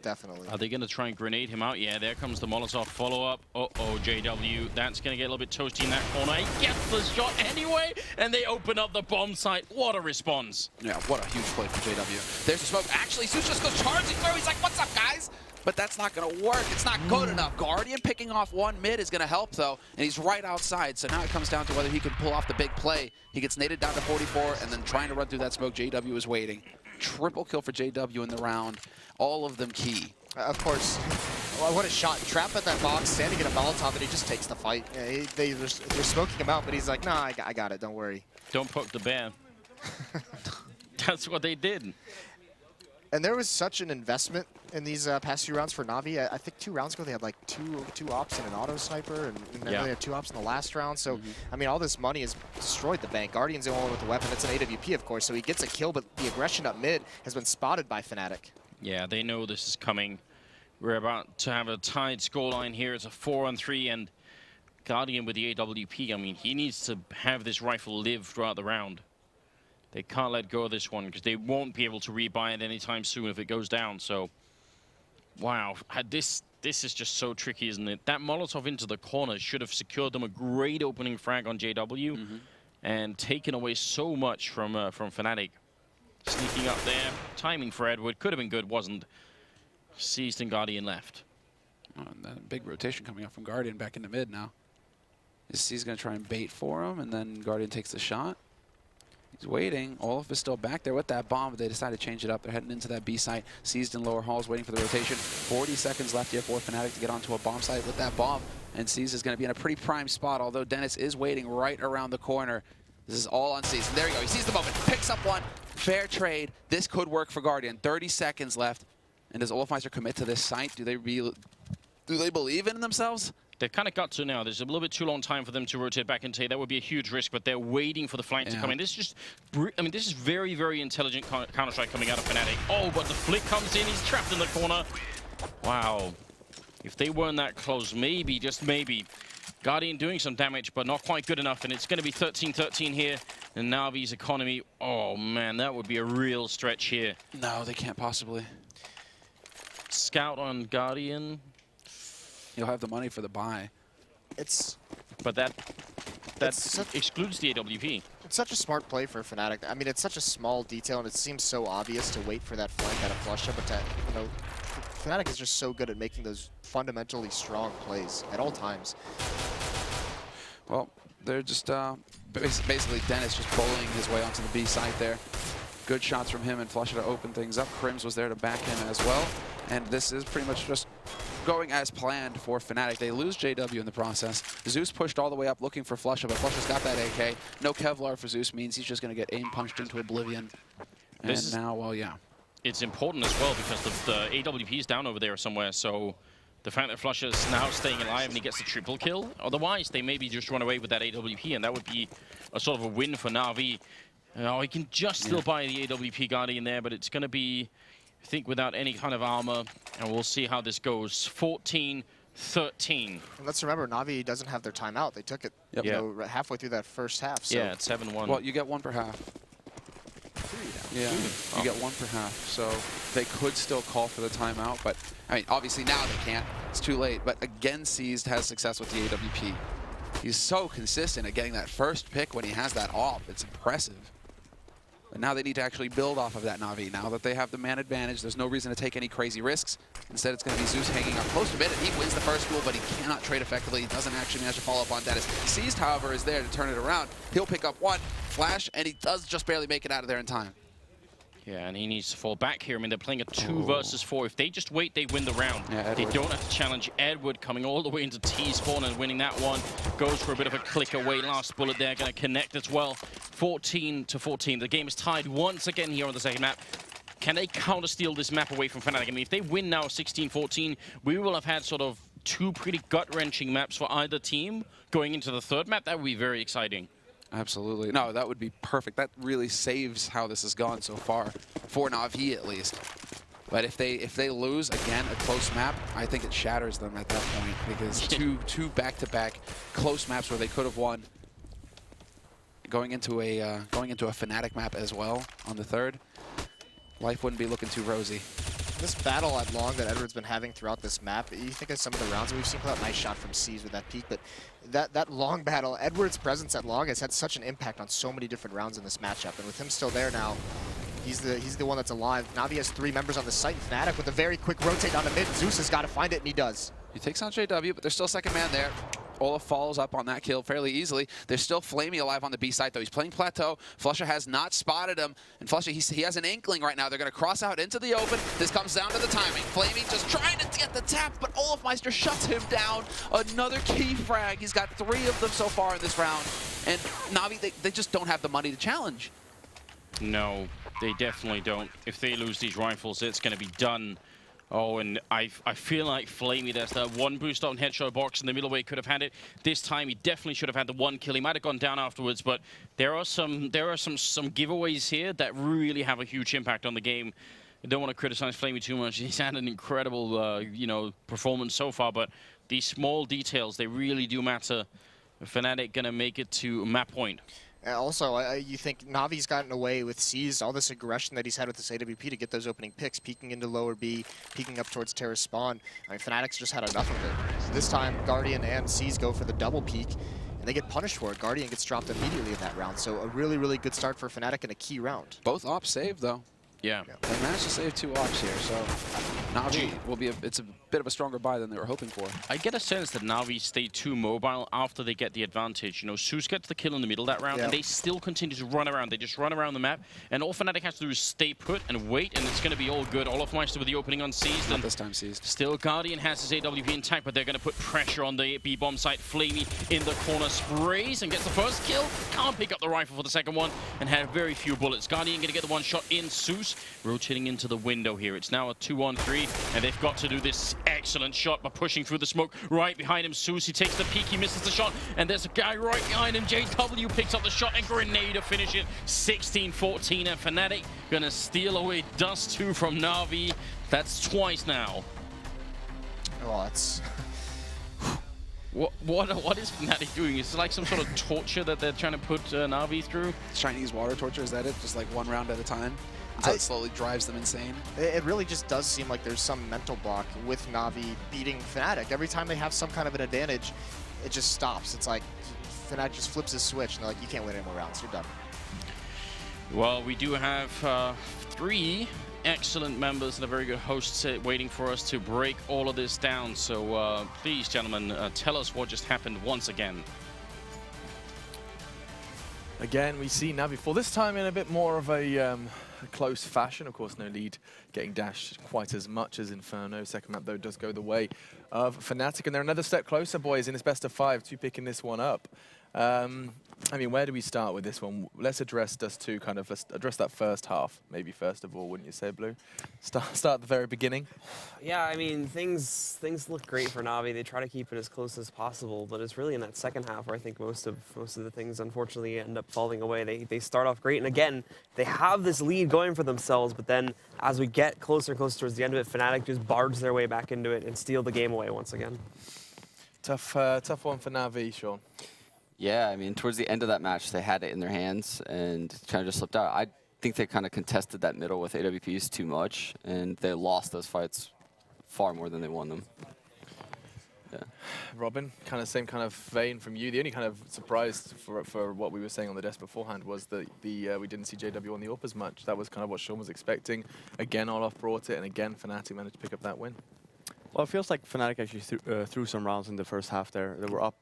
Definitely. Are they going to try and grenade him out? Yeah, there comes the Molotov follow-up. Uh-oh, JW. That's going to get a little bit toasty in that corner. He gets the shot anyway, and they open up the bomb site. What a response. Yeah, what a huge play from JW. There's the smoke. Actually, Zeus just goes charging through. He's like, what's up, guys? But that's not going to work. It's not good enough. Guardian picking off 1 mid is going to help, though, and he's right outside. So now it comes down to whether he can pull off the big play. He gets naded down to 44, and then trying to run through that smoke. JW is waiting. Triple kill for JW in the round. All of them key. Of course. Well, what a shot. Trap at that box, standing in a Molotov, and he just takes the fight. Yeah, they're smoking him out, but he's like, nah, I got it. Don't worry. Don't poke the bear. That's what they did. And there was such an investment in these past few rounds for Na'Vi. I think 2 rounds ago they had like two ops and an auto sniper, and then they had 2 ops in the last round. So, I mean, all this money has destroyed the bank. Guardian's the only one with the weapon. It's an AWP, of course, so he gets a kill, but the aggression up mid has been spotted by Fnatic. Yeah, they know this is coming. We're about to have a tied scoreline here. It's a 4-on-3, and Guardian with the AWP, I mean, he needs to have this rifle live throughout the round. They can't let go of this one because they won't be able to rebuy it anytime soon if it goes down. So, wow, this is just so tricky, isn't it? That Molotov into the corner should have secured them a great opening frag on JW and taken away so much from Fnatic. Sneaking up there, timing for Edward could have been good, wasn't. Seized and Guardian left. Oh, and that big rotation coming up from Guardian back into mid now. He's going to try and bait for him, and then Guardian takes the shot. He's waiting. Olaf is still back there with that bomb, but they decided to change it up. They're heading into that B site. Seized in lower halls, waiting for the rotation. 40 seconds left here for Fnatic to get onto a bomb site with that bomb. And Seized is going to be in a pretty prime spot, although Dennis is waiting right around the corner. This is all on Seized. There you go. He sees the moment. Picks up one. Fair trade. This could work for Guardian. 30 seconds left. And does Olafmeister commit to this site? Do they believe in themselves? They've kind of got to now. There's a little bit too long time for them to rotate back into. That would be a huge risk, but they're waiting for the flank to come in. This is just, I mean, this is very, very intelligent Counterstrike coming out of Fnatic. Oh, but the flick comes in. He's trapped in the corner. Wow. If they weren't that close, maybe, just maybe. Guardian doing some damage, but not quite good enough, and it's going to be 13-13 here. And Navi's economy, oh man, that would be a real stretch here. No, they can't possibly. Scout on Guardian. He'll have the money for the buy. But that excludes the AWP. It's such a smart play for Fnatic. I mean, it's such a small detail, and it seems so obvious to wait for that flank out of Flusha, but Fnatic is just so good at making those fundamentally strong plays at all times. Well, they're just basically Dennis just bullying his way onto the B site there. Good shots from him and Flusha to open things up. Crims was there to back him as well. And this is pretty much just going as planned for Fnatic. They lose JW in the process. Zeus pushed all the way up looking for Flusha, but Flusha's got that AK. No Kevlar for Zeus means he's just going to get aim punched into oblivion. And now, well, yeah. It's important as well because the AWP is down over there somewhere, so the fact that Flusha is now staying alive and he gets the triple kill, otherwise they maybe just run away with that AWP, and that would be a sort of a win for Na'Vi. Oh, he can just still buy the AWP Guardian there, but it's going to be, I think, without any kind of armor, and we'll see how this goes. 14-13. And let's remember, Na'Vi doesn't have their timeout. They took it halfway through that first half. So. Yeah, it's 7-1. Well, you get one per half. Yeah, you get one per half. So they could still call for the timeout, but I mean, obviously now they can't. It's too late. But again, Seized has success with the AWP. He's so consistent at getting that first pick when he has that off. It's impressive. But now they need to actually build off of that Na'Vi. Now that they have the man advantage, there's no reason to take any crazy risks. Instead, it's going to be Zeus hanging up close to mid, and he wins the first duel, but he cannot trade effectively. He doesn't actually manage to follow up on Dennis. Seized, however, is there to turn it around. He'll pick up one flash, and he does just barely make it out of there in time. Yeah, and he needs to fall back here. I mean, they're playing a 2 versus 4. If they just wait, they win the round. Yeah, they don't have to challenge. Edward coming all the way into T spawn and winning that one. Goes for a bit of a click away. Last bullet there, going to connect as well. 14-14. The game is tied once again here on the second map. Can they counter-steal this map away from Fnatic? I mean, if they win now 16-14, we will have had sort of 2 pretty gut-wrenching maps for either team going into the third map. That would be very exciting. Absolutely. No, that would be perfect. That really saves how this has gone so far, for Na'Vi at least. But if they lose, again, a close map, I think it shatters them at that point, because two back-to-back close maps where they could have won. Going into a Fnatic map as well on the third, life wouldn't be looking too rosy. This battle at long that Edward's been having throughout this map, you think of some of the rounds that we've seen, nice shot from Seized with that peak, but that long battle, Edward's presence at long has had such an impact on so many different rounds in this matchup, and with him still there now, he's the one that's alive. Na'Vi has 3 members on the site. Fnatic with a very quick rotate on the mid. Zeus has got to find it, and he does. He takes on JW, but there's still second man there. Olaf follows up on that kill fairly easily. They're still Flamey alive on the B site, though. He's playing Plateau. Flusha has not spotted him. And Flusha, he has an inkling right now. They're going to cross out into the open. This comes down to the timing. Flamey just trying to get the tap, but Olafmeister shuts him down. Another key frag. He's got 3 of them so far in this round. And Na'Vi, they just don't have the money to challenge. No. They definitely don't. If they lose these rifles, it's going to be done. Oh, and I feel like Flamey, there's that one boost on headshot box in the middle where he could have had it. This time, he definitely should have had the one kill. He might have gone down afterwards, but there are some giveaways here that really have a huge impact on the game. I don't want to criticize Flamey too much. He's had an incredible, you know, performance so far, but these small details, they really do matter. Fnatic gonna make it to map point. Also, you think NaVi's gotten away with C's, all this aggression that he's had with this AWP to get those opening picks, peeking into lower B, peeking up towards Terrace spawn. I mean, Fnatic's just had enough of it. So this time, Guardian and C's go for the double peek, and they get punished for it. Guardian gets dropped immediately in that round, so a really, really good start for Fnatic in a key round. Both ops saved, though. Yeah. They managed to save 2 ops here, so NaVi will be it's a bit of a stronger buy than they were hoping for. I get a sense that NaVi stay too mobile after they get the advantage. You know, Zeus gets the kill in the middle of that round, and they still continue to run around. They just run around the map, and all Fnatic has to do is stay put and wait, and it's going to be all good. Olofmeister with the opening unseized. Not this time seized. Still, Guardian has his AWP intact, but they're going to put pressure on the B-bomb site. Flamey in the corner sprays and gets the first kill. Can't pick up the rifle for the second one, and had very few bullets. Guardian going to get the one shot in. Zeus rotating into the window here. It's now a 2-on-3, and they've got to do this excellent shot by pushing through the smoke. Right behind him, Zeus, he takes the peek, he misses the shot, and there's a guy right behind him. JW picks up the shot, and Grenade to finish it. 16-14, and Fnatic gonna steal away Dust 2 from NaVi. That's twice now. Oh, that's... What is Fnatic doing? Is it like some sort of torture that they're trying to put NaVi through? Chinese water torture, is that it? Just like one round at a time? Until it slowly drives them insane? It really just does seem like there's some mental block with NaVi beating Fnatic. Every time they have some kind of an advantage, it just stops. It's like Fnatic just flips his switch and they're like, you can't win any more rounds, you're done. Well, we do have 3 excellent members and a very good host waiting for us to break all of this down. So please, gentlemen, tell us what just happened once again. Again, we see NaVi fall, this time in a bit more of a close fashion. Of course, no lead getting dashed quite as much as Inferno. Second map, though, does go the way of Fnatic, and they're another step closer, boys, in this best of 5 to picking this one up. I mean, where do we start with this one? Let's address Dust 2, kind of, let's address that first half, maybe first of all, wouldn't you say, Blue? Start at the very beginning. Yeah, I mean, things look great for NaVi. They try to keep it as close as possible, but it's really in that second half where I think most of the things, unfortunately, end up falling away. They start off great, and again, they have this lead going for themselves, but then as we get closer and closer towards the end of it, Fnatic just barge their way back into it and steal the game away once again. Tough one for NaVi, Sean. Yeah, I mean, towards the end of that match, they had it in their hands and kind of just slipped out. I think they kind of contested that middle with AWPs too much, and they lost those fights far more than they won them. Yeah. Robin, kind of same kind of vein from you. The only kind of surprise for what we were saying on the desk beforehand was that we didn't see JW on the AWP as much. That was kind of what Sean was expecting. Again, Olof brought it, and again, Fnatic managed to pick up that win. Well, it feels like Fnatic actually threw some rounds in the first half there. They were up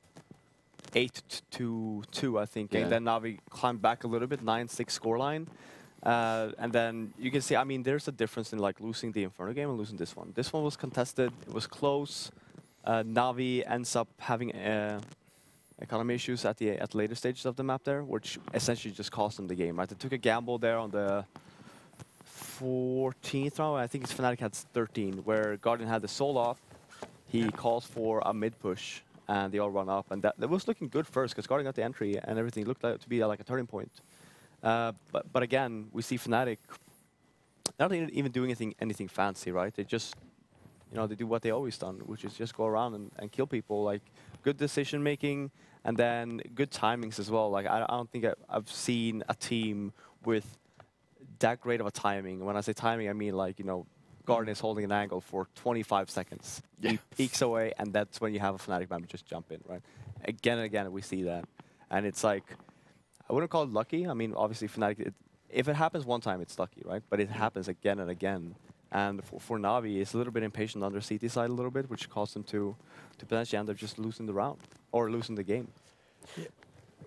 8-2, I think, and then NaVi climbed back a little bit, 9-6 scoreline. And then you can see, I mean, there's a difference in like losing the Inferno game and losing this one. This one was contested, it was close. NaVi ends up having economy issues at the later stages of the map there, which essentially just cost them the game, right? They took a gamble there on the 14th round, I think it's Fnatic had 13, where Guardian had the soul off. He calls for a mid push, and they all run up, and that was looking good first because Guardian got the entry and everything looked like to be like a turning point. But again, we see Fnatic not even doing anything fancy, right? They just, you know, they do what they always done, which is just go around and kill people. Like good decision making, and then good timings as well. Like I don't think I've seen a team with that great of a timing. When I say timing, I mean like, you know, Guardian is holding an angle for 25 seconds. Yeah. He peeks away, and that's when you have a Fnatic member just jump in, right? Again and again, we see that. And it's like, I wouldn't call it lucky. I mean, obviously, Fnatic, if it happens one time, it's lucky, right? But it happens again and again. And for NaVi, it's a little bit impatient on their CT side a little bit, which caused them to potentially end up just losing the round or losing the game. Yeah.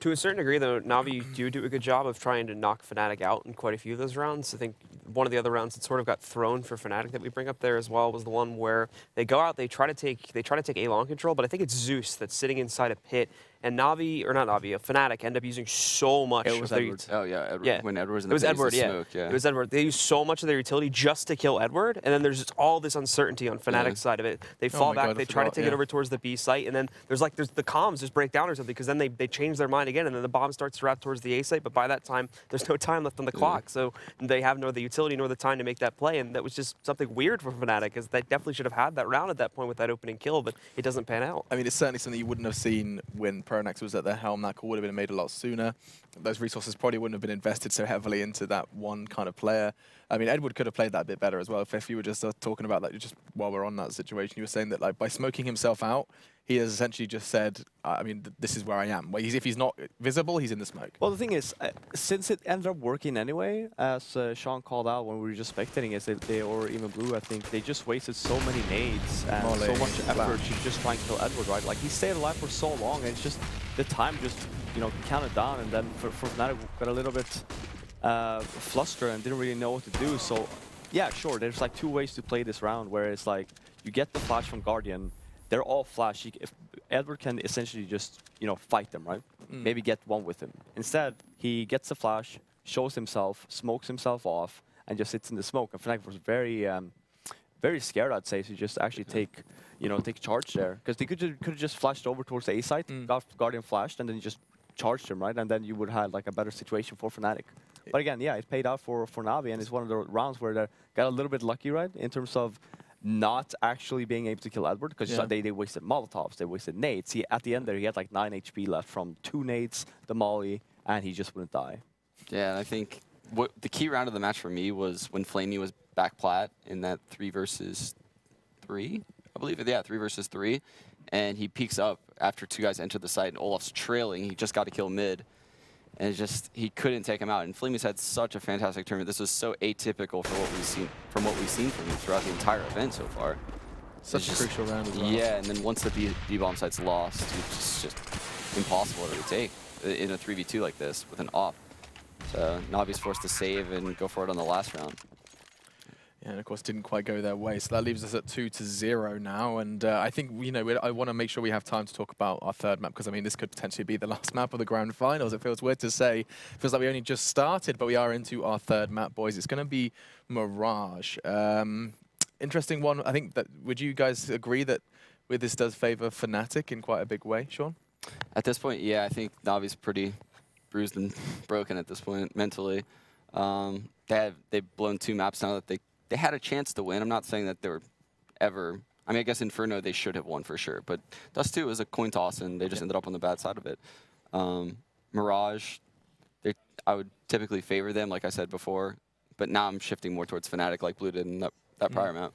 To a certain degree, though, NaVi do a good job of trying to knock Fnatic out in quite a few of those rounds. I think one of the other rounds that sort of got thrown for Fnatic that we bring up there as well was the one where they go out, they try to take A long control, but I think it's Zeus that's sitting inside a pit, and NaVi, or not NaVi, Fnatic end up using so much It of was their Edward. Oh yeah, Edward. Yeah. When Edward's in It was the phase Edward, of yeah. smoke, yeah. It was Edward. They use so much of their utility just to kill Edward, and then there's just all this uncertainty on Fnatic's side of it. They fall my back, God, I they try to forgot, take it over towards the B site, and then there's the comms just break down or something, because then they change their mind again, and then the bomb starts to wrap towards the A site, but by that time, there's no time left on the clock, so they have nor the utility nor the time to make that play, and that was just something weird for Fnatic, because they definitely should have had that round at that point with that opening kill, but it doesn't pan out. I mean, it's certainly something you wouldn't have seen when Pronax was at their helm. That call would have been made a lot sooner. Those resources probably wouldn't have been invested so heavily into that one kind of player. I mean, Edward could have played that a bit better as well. If you were just talking about that, just while we're on that situation, you were saying that like by smoking himself out, he has essentially just said, I mean, this is where I am. If he's not visible, he's in the smoke. Well, the thing is, since it ended up working anyway, as Sean called out when we were just spectating, is that they, or even Blue, I think, they just wasted so many nades and so much effort to just try and kill Edward, right? Like, he stayed alive for so long, and it's just, the time just, you know, counted down, and then for Fnatic got a little bit flustered and didn't really know what to do. So, yeah, sure, there's like 2 ways to play this round, where it's like, you get the flash from Guardian, they're all flash. If Edward can essentially just, you know, fight them, right? Maybe get one with him. Instead, he gets the flash, shows himself, smokes himself off, and just sits in the smoke. And Fnatic was very, very scared, I'd say, to just actually take charge there, because they could have just flashed over towards the A site, got Guardian flashed, and then just charged him, right? And then you would have like a better situation for Fnatic. But again, yeah, it paid out for NaVi, and it's one of the rounds where they got a little bit lucky, right, in terms of not actually being able to kill Edward, because they wasted Molotovs, they wasted nades. At the end there, he had like 9 HP left from 2 nades, the molly, and he just wouldn't die. Yeah, and I think what the key round of the match for me was when Flamey was back plat in that 3 versus 3, I believe. Yeah, 3 versus 3. And he peeks up after 2 guys enter the site, and Olaf's trailing. He just got to kill mid. And it's just, he couldn't take him out. And Flamey's had such a fantastic tournament. This was so atypical for what we've seen from him throughout the entire event so far. Such a crucial round as well. Yeah, and then once the B-bomb site's lost, it's just impossible to retake in a 3v2 like this with an op. So Navi's forced to save and go for it on the last round. Yeah, and of course didn't quite go their way. So that leaves us at 2-0 now. And I think, you know, I want to make sure we have time to talk about our third map, because I mean, this could potentially be the last map of the grand finals. It feels weird to say. It feels like we only just started, but we are into our third map, boys. It's going to be Mirage. Interesting one. I think that, would you guys agree that this does favor Fnatic in quite a big way, Sean? At this point, yeah, I think Navi's pretty bruised and broken at this point mentally. They've blown 2 maps now that they had a chance to win. I'm not saying that they were ever... I mean, I guess Inferno, they should have won for sure. But Dust 2 was a coin toss, and they just ended up on the bad side of it. Mirage, I would typically favor them, like I said before. But now I'm shifting more towards Fnatic, like Blue did in that prior map.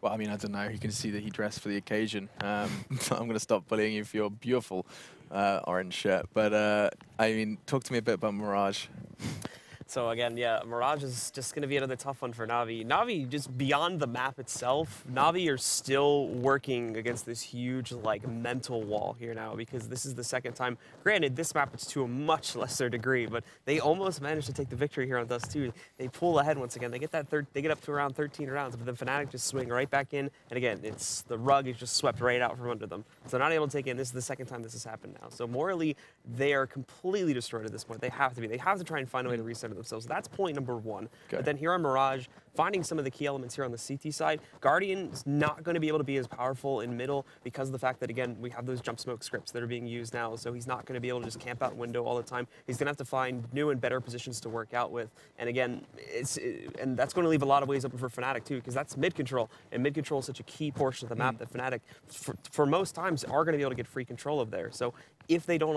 Well, I mean, I don't know. You can see that he dressed for the occasion. I'm going to stop bullying you for your beautiful orange shirt. But, I mean, talk to me a bit about Mirage. So again, yeah, Mirage is just going to be another tough one for NaVi. NaVi, just beyond the map itself, NaVi are still working against this huge, like, mental wall here now, because this is the second time. Granted, this map is to a much lesser degree, but they almost managed to take the victory here on Dust 2. They pull ahead once again. They get they get up to around 13 rounds, but then Fnatic just swing right back in, and again, the rug is just swept right out from under them. So not able to take it in. This is the second time this has happened now. So morally, they are completely destroyed at this point. They have to be. They have to try and find a way to reset themselves. So that's point number 1. Okay. But then here on Mirage, finding some of the key elements here on the CT side, Guardian is not going to be able to be as powerful in middle because of the fact that, again, we have those jump smoke scripts that are being used now, so he's not going to be able to just camp out window all the time. He's going to have to find new and better positions to work out with. And again, and that's going to leave a lot of ways open for Fnatic too, because that's mid control, and mid control is such a key portion of the map that Fnatic, for most times, are going to be able to get free control of there. So if they don't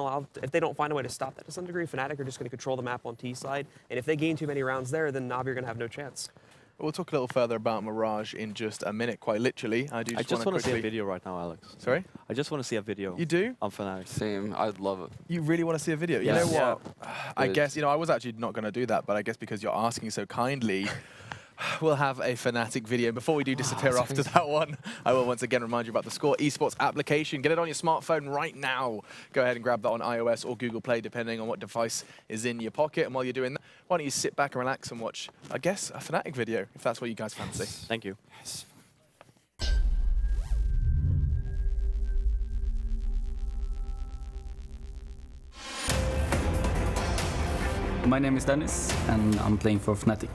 find a way to stop that to some degree, Fnatic are just going to control the map on T side, and if they gain too many rounds there, then NaVi are going to have no chance. We'll talk a little further about Mirage in just a minute, quite literally. I just want to see a video right now, Alex. Sorry? I just want to see a video. You do? On Fnatic. Same. I'd love it. You really want to see a video? Yes. You know what? I guess, you know, I was actually not going to do that, but I guess because you're asking so kindly, we'll have a Fnatic video. Before we do disappear off to that one, I will once again remind you about the Score Esports application. Get it on your smartphone right now. Go ahead and grab that on iOS or Google Play, depending on what device is in your pocket. And while you're doing that, why don't you sit back and relax and watch, I guess, a Fnatic video, if that's what you guys fancy. Thank you. Yes. My name is Dennis, and I'm playing for Fnatic.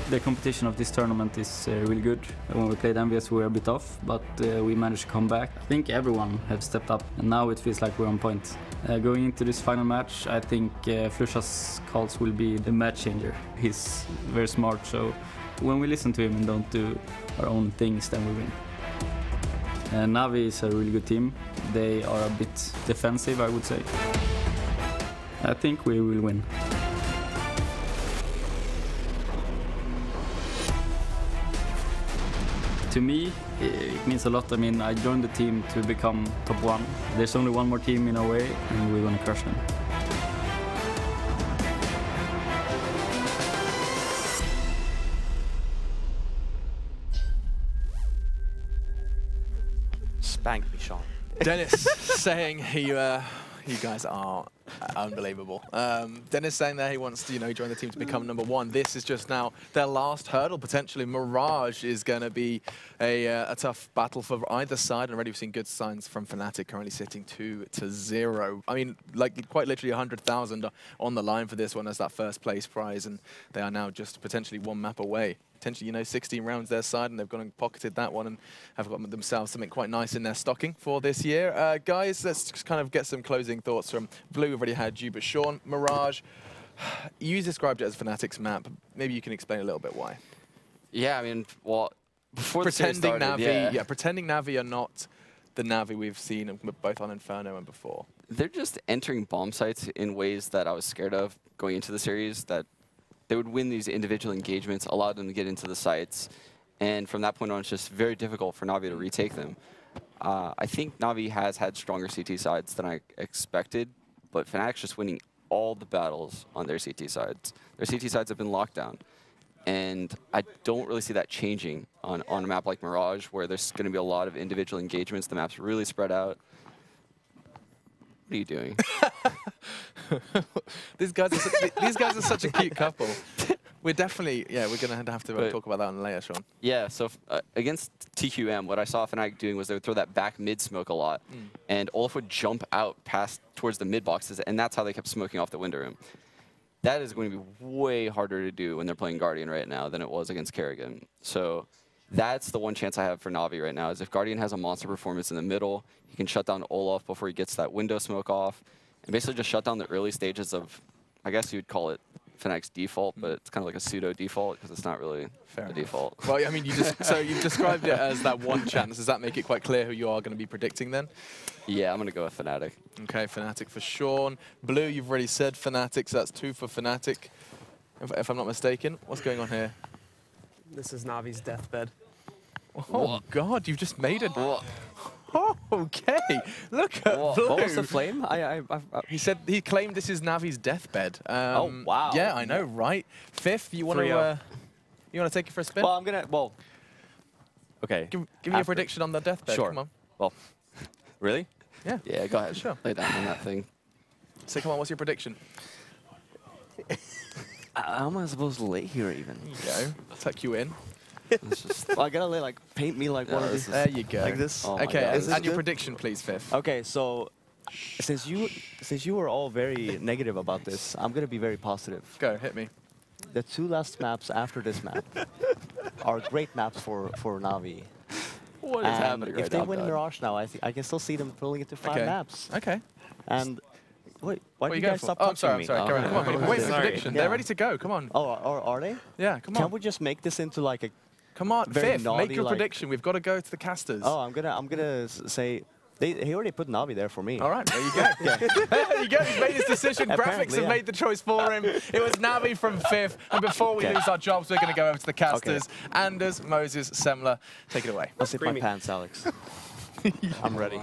The competition of this tournament is really good. When we played NVS, we were a bit off, but we managed to come back. I think everyone has stepped up, and now it feels like we're on point. Going into this final match, I think Flusha's calls will be the match changer. He's very smart, so when we listen to him and don't do our own things, then we win. NaVi is a really good team. They are a bit defensive, I would say. I think we will win. To me, it means a lot. I mean, I joined the team to become top 1. There's only one more team in our way, and we're gonna crush them. Spank me, Sean. Dennis saying you guys are unbelievable. Dennis saying that he wants to, join the team to become number 1. This is just now their last hurdle, potentially. Mirage is going to be a tough battle for either side, and already we've seen good signs from Fnatic, currently sitting 2-0. I mean, like quite literally 100,000 on the line for this one as that first place prize, and they are now just potentially 1 map away. Potentially, 16 rounds their side, and they've gone and pocketed that one and have got themselves something quite nice in their stocking for this year. Guys, let's just kind of get some closing thoughts from Blue. We've already had you, but Sean, Mirage, you described it as Fnatic's map. Maybe you can explain a little bit why. Yeah, I mean, well, before pretending the series started, NaVi, pretending NaVi are not the NaVi we've seen both on Inferno and before. They're just entering bomb sites in ways that I was scared of going into the series, that they would win these individual engagements, allow them to get into the sites, and from that point on, it's just very difficult for NaVi to retake them. I think NaVi has had stronger CT sides than I expected, but Fnatic's just winning all the battles on their CT sides. Their CT sides have been locked down, and I don't really see that changing on a map like Mirage, where there's going to be a lot of individual engagements. The map's really spread out. What are you doing? These guys are such a cute couple. We're definitely, we're going to have to talk about that on later, Sean. Yeah, so against TQM, what I saw Fnatic doing was they would throw that back mid smoke a lot, and Olaf would jump out past towards the mid boxes, and that's how they kept smoking off the window room. That is going to be way harder to do when they're playing Guardian right now than it was against Kerrigan. So that's the one chance I have for NaVi right now, is if Guardian has a monster performance in the middle, he can shut down Olaf before he gets that window smoke off, and basically just shut down the early stages of, I guess you'd call it Fnatic's default, but it's kind of like a pseudo default because it's not really a default. Well, I mean, so you've described it as that one chance. Does that make it quite clear who you are going to be predicting then? Yeah, I'm going to go with Fnatic. Okay, Fnatic for Sean. Blue, you've already said Fnatic, so that's 2 for Fnatic, if I'm not mistaken. What's going on here? This is Navi's deathbed. Oh, God, you've just made it. Oh, okay. Look at Blue. What was the flame? He claimed this is Navi's deathbed. Oh, wow. Yeah, I know, right? Fifth, you want to take it for a spin? Well, okay. Give me a prediction on the deathbed. Sure. Come on. Well, really? Yeah. Yeah, go ahead. Sure. Lay down on that thing. So come on, what's your prediction? How am I supposed to lay here even? There you go. Tuck you in. Well, I gotta lay, paint me like one of these. There you go. Like this. Oh okay, and your good? prediction, please, Fifth. Okay, so since you were all very negative about this, I'm gonna be very positive. Go, hit me. The 2 last maps after this map are great maps for NaVi. What is happening right now? If they win Mirage now, I can still see them pulling it to 5 maps. Okay. And wait, why do you guys stop I'm touching me? sorry. Come on, wait for the prediction. Yeah. They're ready to go. Come on. Oh, are they? Yeah, come on. Can't we just make this into like a? Come on, very Fifth. naughty, Make your prediction. We've got to go to the casters. Oh, I'm gonna say. He already put NaVi there for me. All right, there you go. There you go. He's made his decision. Graphics have made the choice for him. It was NaVi from Fifth. And before we lose our jobs, we're going to go over to the casters. Anders, Moses, Semler, take it away. I'll zip my pants, Alex. I'm ready.